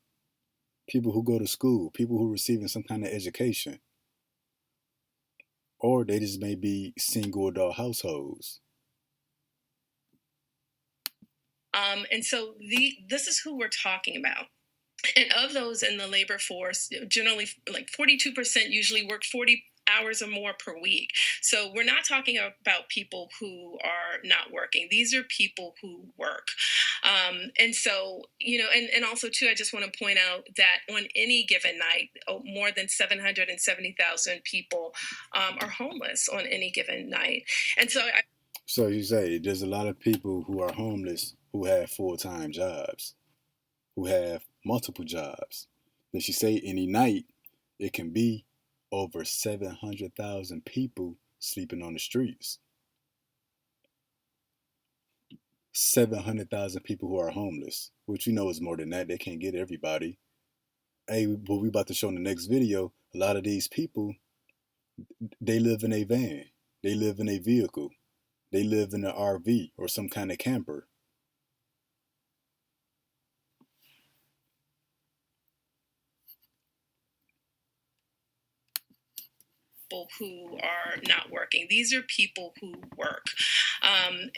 people who go to school, people who are receiving some kind of education, or they just may be single adult households. And so this is who we're talking about. And of those in the labor force, generally like 42% usually work 40 hours or more per week. So we're not talking about people who are not working. These are people who work. And so, and also too, I just want to point out that on any given night, more than 770,000 people are homeless on any given night. And so So you say there's a lot of people who are homeless who have full-time jobs, who have multiple jobs. Then she say any night it can be over 700,000 people sleeping on the streets. 700,000 people who are homeless, which you know is more than that. They can't get everybody. Hey, what we about to show in the next video, a lot of these people, they live in a van. They live in a vehicle. They live in an RV or some kind of camper. people who are not working. These are people who work.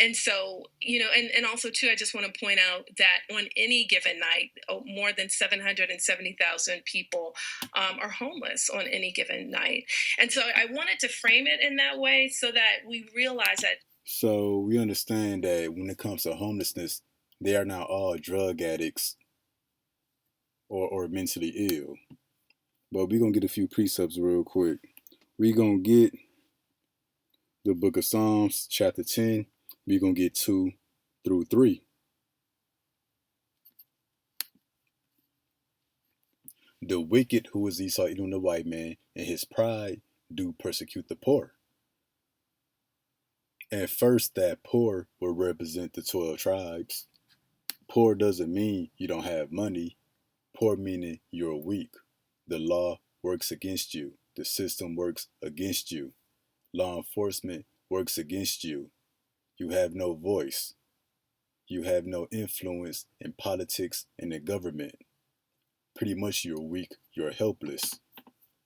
And so, and also too, I just want to point out that on any given night, more than 770,000 people are homeless on any given night. And so I wanted to frame it in that way so that we realize that. So we understand that when it comes to homelessness, they are not all drug addicts or mentally ill. But we're going to get a few precepts real quick. We're going to get the book of Psalms, chapter 10. We're going to get 2 through 3. The wicked who is Esau eating the white man, and his pride do persecute the poor. And first, that poor will represent the 12 tribes. Poor doesn't mean you don't have money. Poor meaning you're weak. The law works against you. The system works against you. Law enforcement works against you. You have no voice. You have no influence in politics and the government. Pretty much you're weak. You're helpless.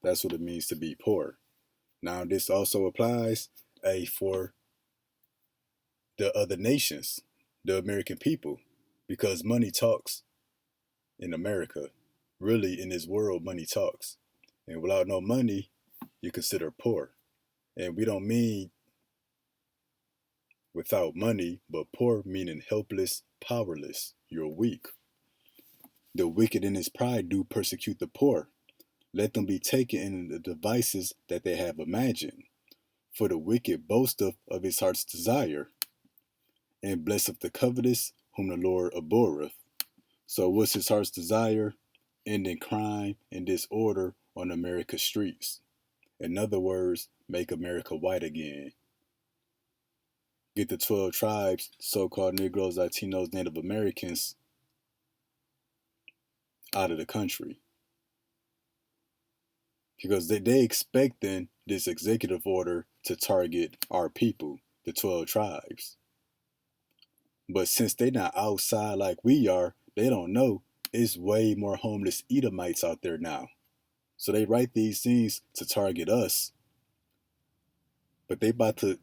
That's what it means to be poor. Now, this also applies for the other nations, the American people, because money talks in America. Really, in this world, money talks. And without no money, you're considered poor. And we don't mean without money, but poor meaning helpless, powerless. You're weak. The wicked in his pride do persecute the poor. Let them be taken in the devices that they have imagined. For the wicked boasteth of his heart's desire, and blesseth the covetous, whom the Lord abhorreth. So what's his heart's desire? Ending crime and disorder on America's streets. In other words, make America white again. Get the 12 tribes, so-called Negroes, Latinos, Native Americans, out of the country. Because they expecting this executive order to target our people, the 12 tribes. But since they not outside like we are, they don't know it's way more homeless Edomites out there now. So they write these things to target us. But they about to,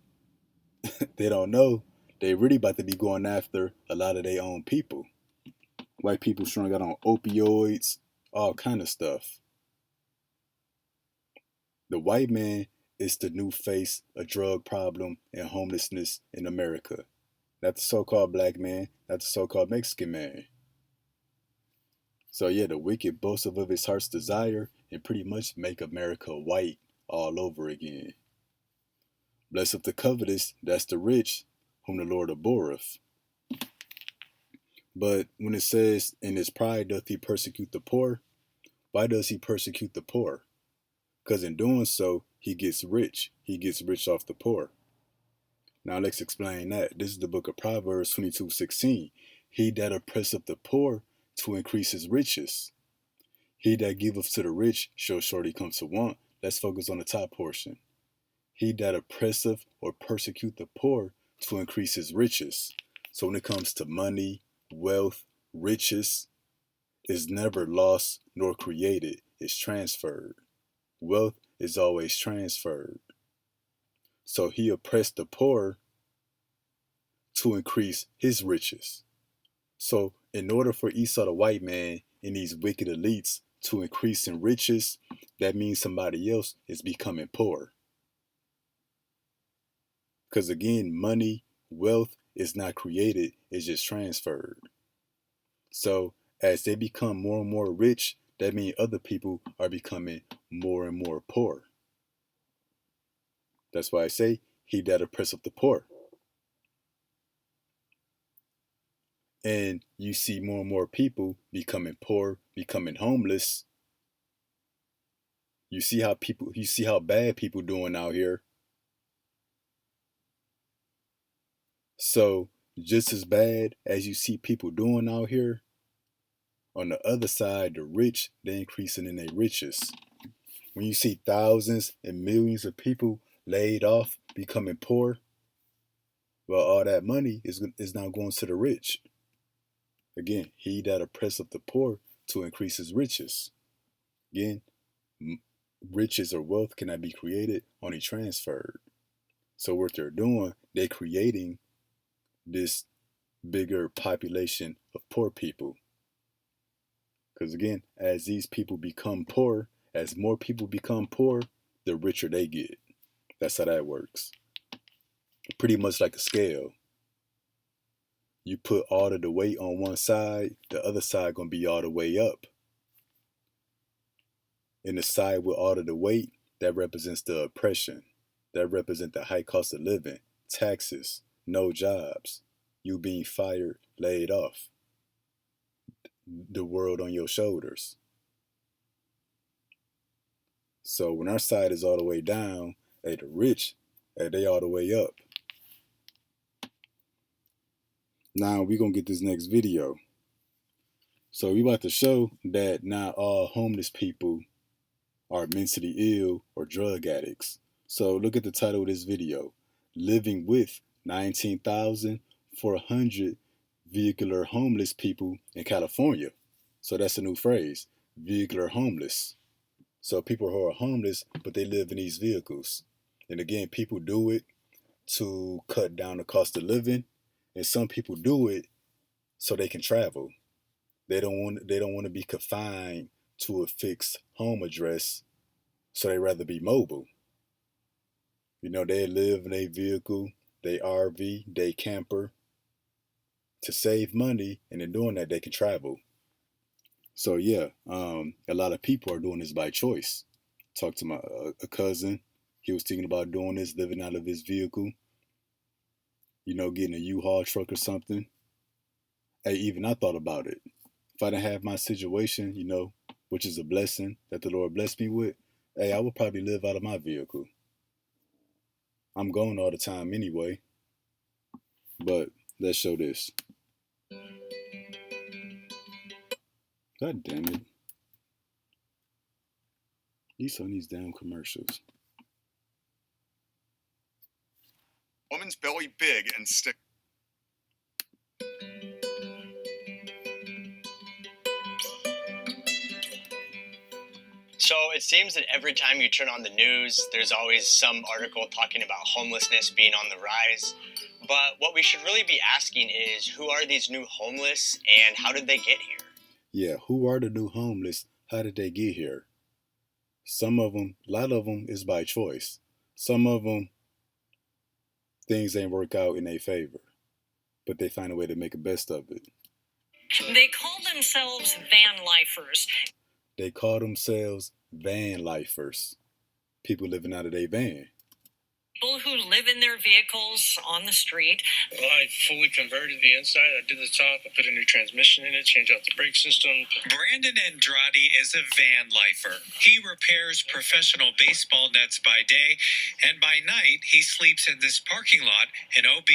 they don't know, they really about to be going after a lot of their own people. White people strung out on opioids, all kind of stuff. The white man is the new face of drug problem and homelessness in America. Not the so-called black man, not the so-called Mexican man. So yeah, the wicked boast of his heart's desire and pretty much make America white all over again. Blessed the covetous, that's the rich, whom the Lord abhorreth. But when it says, in his pride doth he persecute the poor, Why does he persecute the poor? Because in doing so, he gets rich. He gets rich off the poor. Now let's explain that. This is the book of Proverbs 22:16. He that oppresseth the poor to increase his riches. He that giveth to the rich shall surely come to want. Let's focus on the top portion. He that oppresseth or persecute the poor to increase his riches. So when it comes to money, wealth, riches, is never lost nor created. It's transferred. Wealth is always transferred. So he oppressed the poor to increase his riches. So in order for Esau the white man and these wicked elites to increase in riches, that means somebody else is becoming poor. Because again, money, wealth is not created, it's just transferred. So as they become more and more rich, that means other people are becoming more and more poor. That's why I say, he that oppresseth the poor. And you see more and more people becoming poor, becoming homeless. You see how bad people doing out here. So just as bad as you see people doing out here, on the other side, the rich, they're increasing in their riches. When you see thousands and millions of people laid off, becoming poor, well, all that money is now going to the rich. Again, he that oppresseth the poor to increase his riches. Again, riches or wealth cannot be created, only transferred. So what they're doing, they're creating this bigger population of poor people. Because again, as these people become poor, as more people become poor, the richer they get. That's how that works. Pretty much like a scale. You put all of the weight on one side, the other side gonna be all the way up. And the side with all of the weight, that represents the oppression. That represents the high cost of living, taxes, no jobs, you being fired, laid off, the world on your shoulders. So when our side is all the way down, hey, the rich, hey, they all the way up. Now we gonna get this next video. So we about to show that not all homeless people are mentally ill or drug addicts. So look at the title of this video. Living with 19,400 vehicular homeless people in California. So that's a new phrase, vehicular homeless. So people who are homeless, but they live in these vehicles. And again, people do it to cut down the cost of living. And some people do it so they can travel. They don't want to be confined to a fixed home address, so they rather be mobile. You know, they live in a vehicle, they RV, they camper to save money, and in doing that, they can travel. So yeah, a lot of people are doing this by choice. Talked to my a cousin. He was thinking about doing this, living out of his vehicle. You know, getting a U-Haul truck or something. Hey, even I thought about it. If I didn't have my situation, you know, which is a blessing that the Lord blessed me with, hey, I would probably live out of my vehicle. I'm gone all the time anyway. But let's show this. God damn it. These on these damn commercials. Woman's belly big and stick. So it seems that every time you turn on the news, there's always some article talking about homelessness being on the rise. But what we should really be asking is, who are these new homeless and how did they get here? Yeah, who are the new homeless? How did they get here? Some of them, a lot of them is by choice. Some of them, things ain't work out in their favor, but they find a way to make the best of it. They call themselves van lifers. They call themselves van lifers. People living out of their van. People who live in their vehicles on the street. Well, I fully converted the inside. I did the top. I put a new transmission in it, changed out the brake system. Brandon Andrade is a van lifer. He repairs professional baseball nets by day, and by night, he sleeps in this parking lot in OB.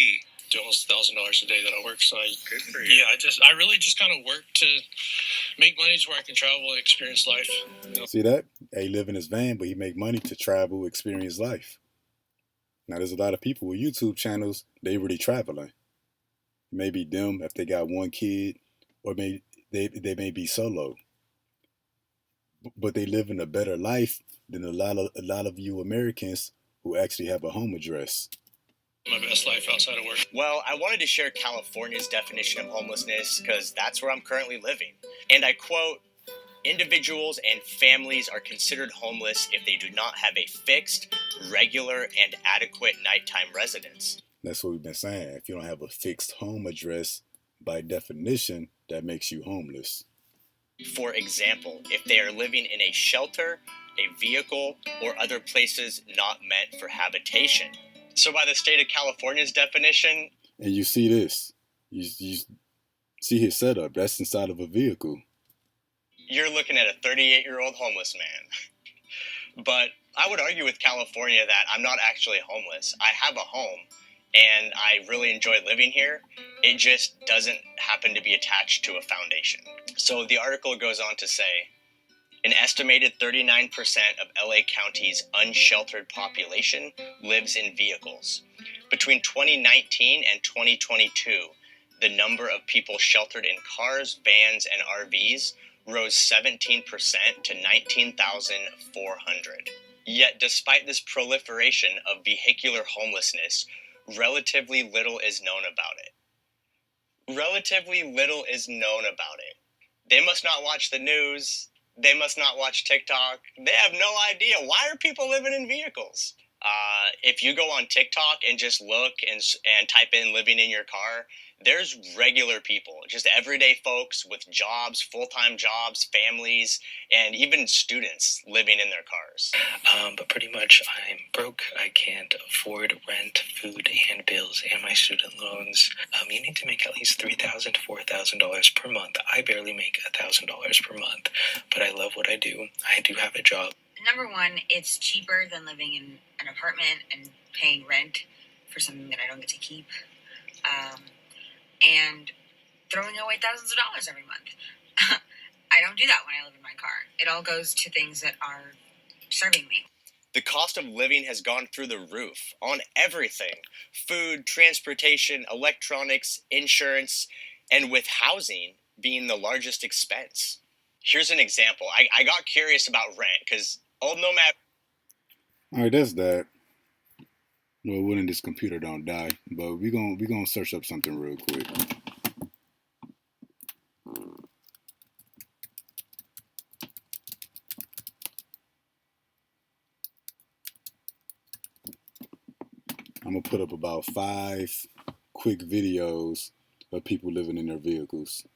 Do almost $1,000 a day that I work. So Good for you. yeah, I really just kind of work to make money to where I can travel and experience life. You know? See that? He live in his van, but he make money to travel, experience life. Now, there's a lot of people with YouTube channels, they really traveling. Maybe them if they got one kid, or maybe they may be solo. But they live in a better life than a lot of you Americans who actually have a home address. My best life outside of work. Well, I wanted to share California's definition of homelessness because that's where I'm currently living. And I quote, individuals and families are considered homeless if they do not have a fixed, regular, and adequate nighttime residence. That's what we've been saying. If you don't have a fixed home address, by definition, that makes you homeless. For example, if they are living in a shelter, a vehicle, or other places not meant for habitation. So by the state of California's definition... And you see this. You see his setup. That's inside of a vehicle. You're looking at a 38-year-old homeless man. But I would argue with California that I'm not actually homeless. I have a home, and I really enjoy living here. It just doesn't happen to be attached to a foundation. So the article goes on to say, an estimated 39% of LA County's unsheltered population lives in vehicles. Between 2019 and 2022, the number of people sheltered in cars, vans, and RVs rose 17% to 19,400. Yet despite this proliferation of vehicular homelessness, relatively little is known about it. Relatively little is known about it. They must not watch the news. They must not watch TikTok. They have no idea. Why are people living in vehicles? If you go on TikTok and just look and type in living in your car, there's regular people, just everyday folks with jobs, full-time jobs, families, and even students living in their cars. But pretty much I'm broke. I can't afford rent, food, and bills, and my student loans. You need to make at least $3,000 to $4,000 per month. I barely make $1,000 per month, but I love what I do. I do have a job. Number one, it's cheaper than living in an apartment and paying rent for something that I don't get to keep. And throwing away thousands of dollars every month. I don't do that when I live in my car. It all goes to things that are serving me. The cost of living has gone through the roof on everything. Food, transportation, electronics, insurance, and with housing being the largest expense. Here's an example. I got curious about rent because old Nomad... All right, that's that. Well, when this computer don't die, but we gonna search up something real quick. I'm gonna put up about 5 quick videos of people living in their vehicles.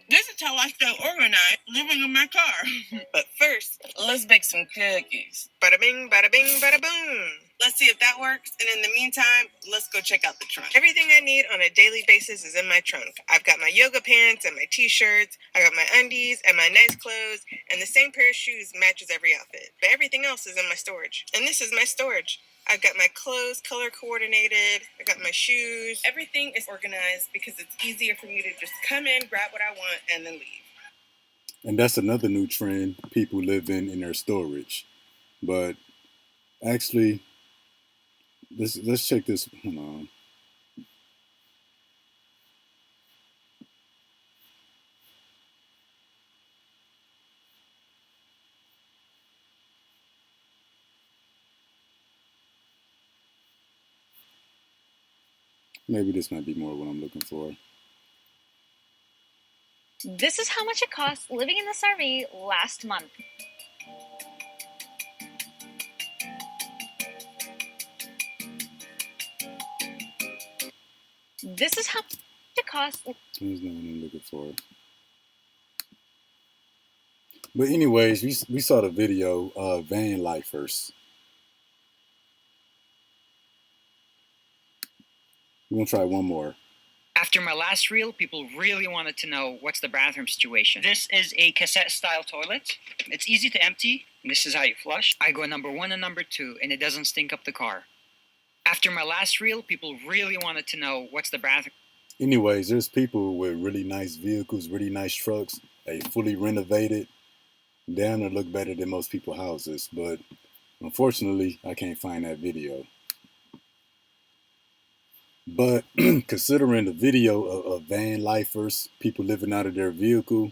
This is how I stay organized living in my car. But first, let's bake some cookies. Bada bing, bada bing, bada boom. Let's see if that works. And in the meantime, let's go check out the trunk. Everything I need on a daily basis is in my trunk. I've got my yoga pants and my t-shirts. I got my undies and my nice clothes. And the same pair of shoes matches every outfit. But everything else is in my storage. And this is my storage. I've got my clothes color coordinated. I got my shoes. Everything is organized because it's easier for me to just come in, grab what I want, and then leave. And that's another new trend, people living in their storage. But actually, let's check this. Hold on. Maybe this might be more what I'm looking for. This is how much it costs living in this RV last month. This is how much it costs. There's no one I'm looking for. But anyways, we saw the video of van lifers. We're gonna try one more. After my last reel, people really wanted to know what's the bathroom situation. This is a cassette-style toilet. It's easy to empty. This is how you flush. I go number 1 and number 2, and it doesn't stink up the car. After my last reel, people really wanted to know what's the bathroom. Anyways, there's people with really nice vehicles, really nice trucks, a fully renovated, down to look better than most people's houses. But unfortunately, I can't find that video. But considering the video of van lifers, people living out of their vehicle,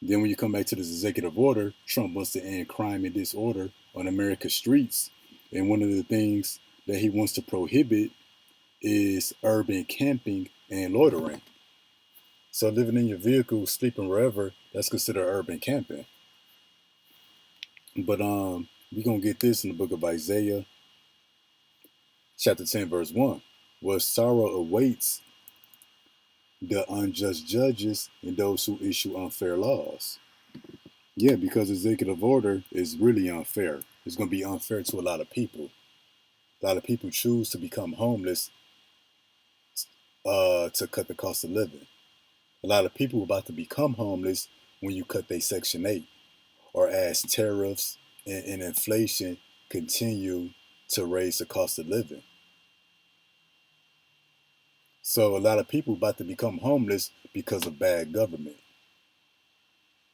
then when you come back to this executive order, Trump wants to end crime and disorder on America's streets. And one of the things that he wants to prohibit is urban camping and loitering. So living in your vehicle, sleeping wherever, that's considered urban camping. But we're going to get this in the book of Isaiah, chapter 10, verse 1. Where sorrow awaits the unjust judges and those who issue unfair laws. Yeah, because executive order is really unfair. It's going to be unfair to a lot of people. A lot of people choose to become homeless to cut the cost of living. A lot of people are about to become homeless when you cut their Section 8, or as tariffs and inflation continue to raise the cost of living. So a lot of people about to become homeless because of bad government,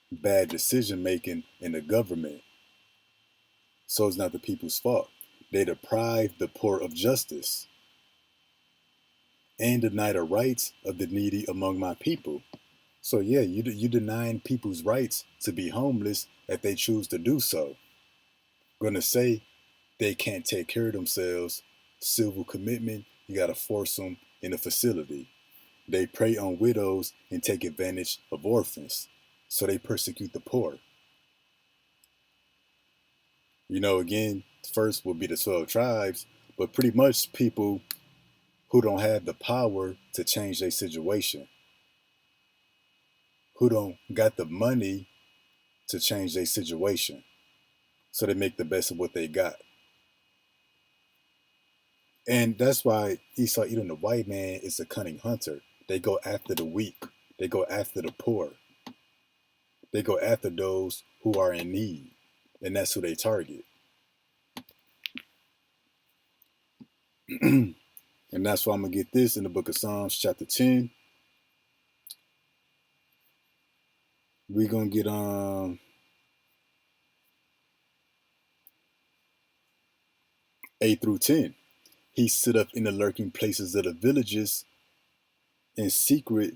bad decision making in the government. So it's not the people's fault. They deprive the poor of justice and deny the rights of the needy among my people. So yeah, you denying people's rights to be homeless if they choose to do so. Gonna say they can't take care of themselves. Civil commitment, you gotta force them in a facility. They prey on widows and take advantage of orphans. So they persecute the poor. You know, again, first will be the 12 tribes, but pretty much people who don't have the power to change their situation, who don't got the money to change their situation. So they make the best of what they got. And that's why Esau, even the white man, is a cunning hunter. They go after the weak. They go after the poor. They go after those who are in need. And that's who they target. And that's why I'm going to get this in the book of Psalms, chapter 10. We're going to get 8 through 10. He sit up in the lurking places of the villages. In secret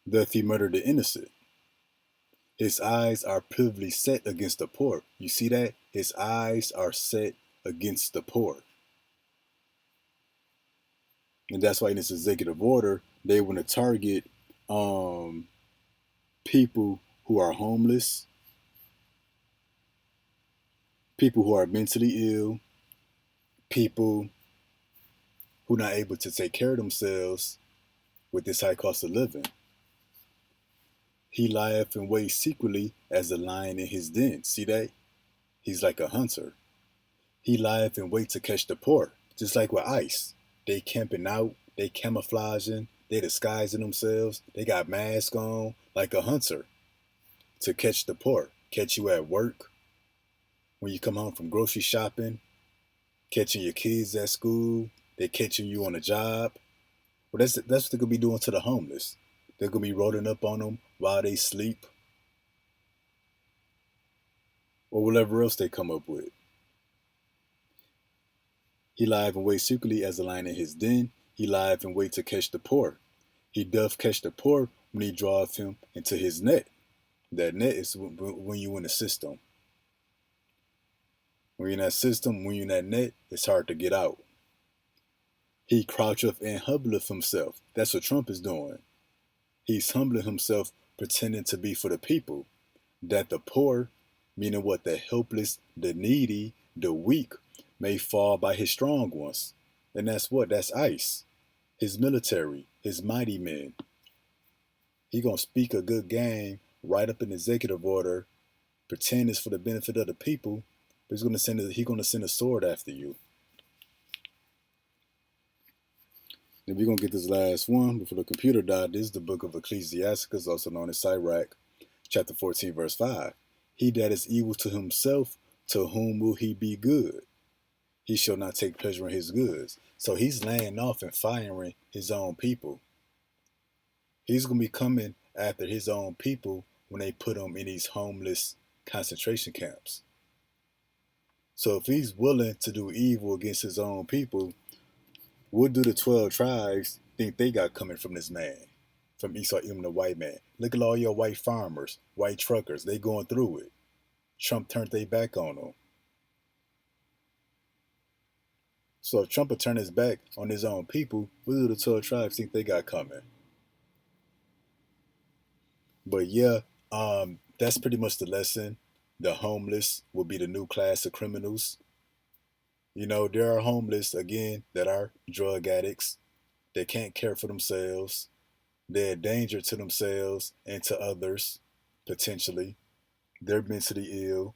doth he murder the innocent. His eyes are privily set against the poor. You see that? His eyes are set against the poor. And that's why in this executive order, they want to target people who are homeless, people who are mentally ill, people who are not able to take care of themselves with this high cost of living. He lieth and waits secretly as a lion in his den. See that? He's like a hunter. He lieth and waits to catch the poor, just like with ICE. They camping out, they camouflaging, they disguising themselves, they got masks on, like a hunter, to catch the poor. Catch you at work, when you come home from grocery shopping, catching your kids at school, they're catching you on a job. Well, that's what they're going to be doing to the homeless. They're going to be rolling up on them while they sleep, or whatever else they come up with. He lieth and waits secretly as a lion in his den. He lieth and waits to catch the poor. He doth catch the poor when he draweth him into his net. That net is when you in the system. When you're in that system, when you're in that net, it's hard to get out. He croucheth and humbleth himself. That's what Trump is doing. He's humbling himself, pretending to be for the people. That the poor, meaning what? The helpless, the needy, the weak, may fall by his strong ones. And that's what? That's ICE. His military, his mighty men. He gonna speak a good game write up an executive order, pretend it's for the benefit of the people, but he's gonna send a sword after you. Then we're gonna get this last one before the computer died. This is the book of Ecclesiasticus, also known as Sirach, chapter 14, verse 5. He that is evil to himself, to whom will he be good? He shall not take pleasure in his goods. So he's laying off and firing his own people. He's gonna be coming after his own people when they put him in these homeless concentration camps. So if he's willing to do evil against his own people, what do the 12 tribes think they got coming from this man? From Esau, Edom, the white man. Look at all your white farmers, white truckers. They going through it. Trump turned their back on them. So if Trump would turn his back on his own people, what do the 12 tribes think they got coming? But yeah, that's pretty much the lesson. The homeless will be the new class of criminals. You know, there are homeless, again, that are drug addicts. They can't care for themselves. They're a danger to themselves and to others, potentially. They're mentally ill.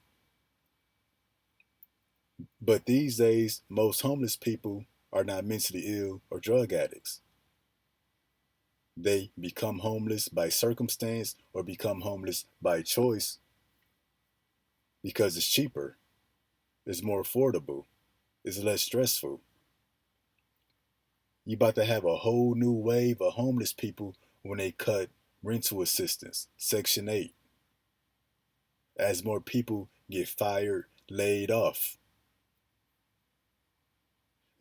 But these days, most homeless people are not mentally ill or drug addicts. They become homeless by circumstance or become homeless by choice because it's cheaper, it's more affordable, it's less stressful. You about to have a whole new wave of homeless people when they cut rental assistance, Section 8. As more people get fired, laid off.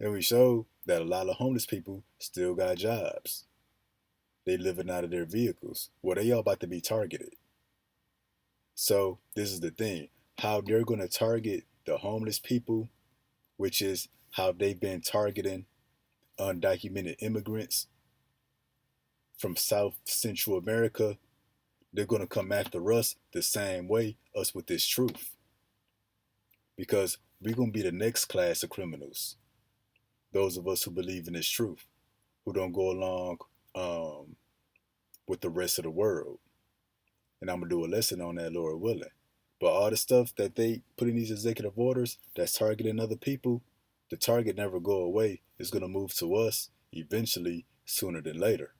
And we show that a lot of homeless people still got jobs. They living out of their vehicles. Well, they all about to be targeted. So this is the thing. How they're going to target the homeless people, which is how they've been targeting undocumented immigrants from South Central America. They're going to come after us the same way, us with this truth. Because we're going to be the next class of criminals. Those of us who believe in this truth, who don't go along with the rest of the world. And I'm going to do a lesson on that, Lord willing. But all the stuff that they put in these executive orders that's targeting other people, the target never go away. It's going to move to us eventually, sooner than later.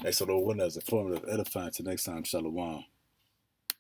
Hey, so Lord willing, as a formative edifying. Till next time, Shalom.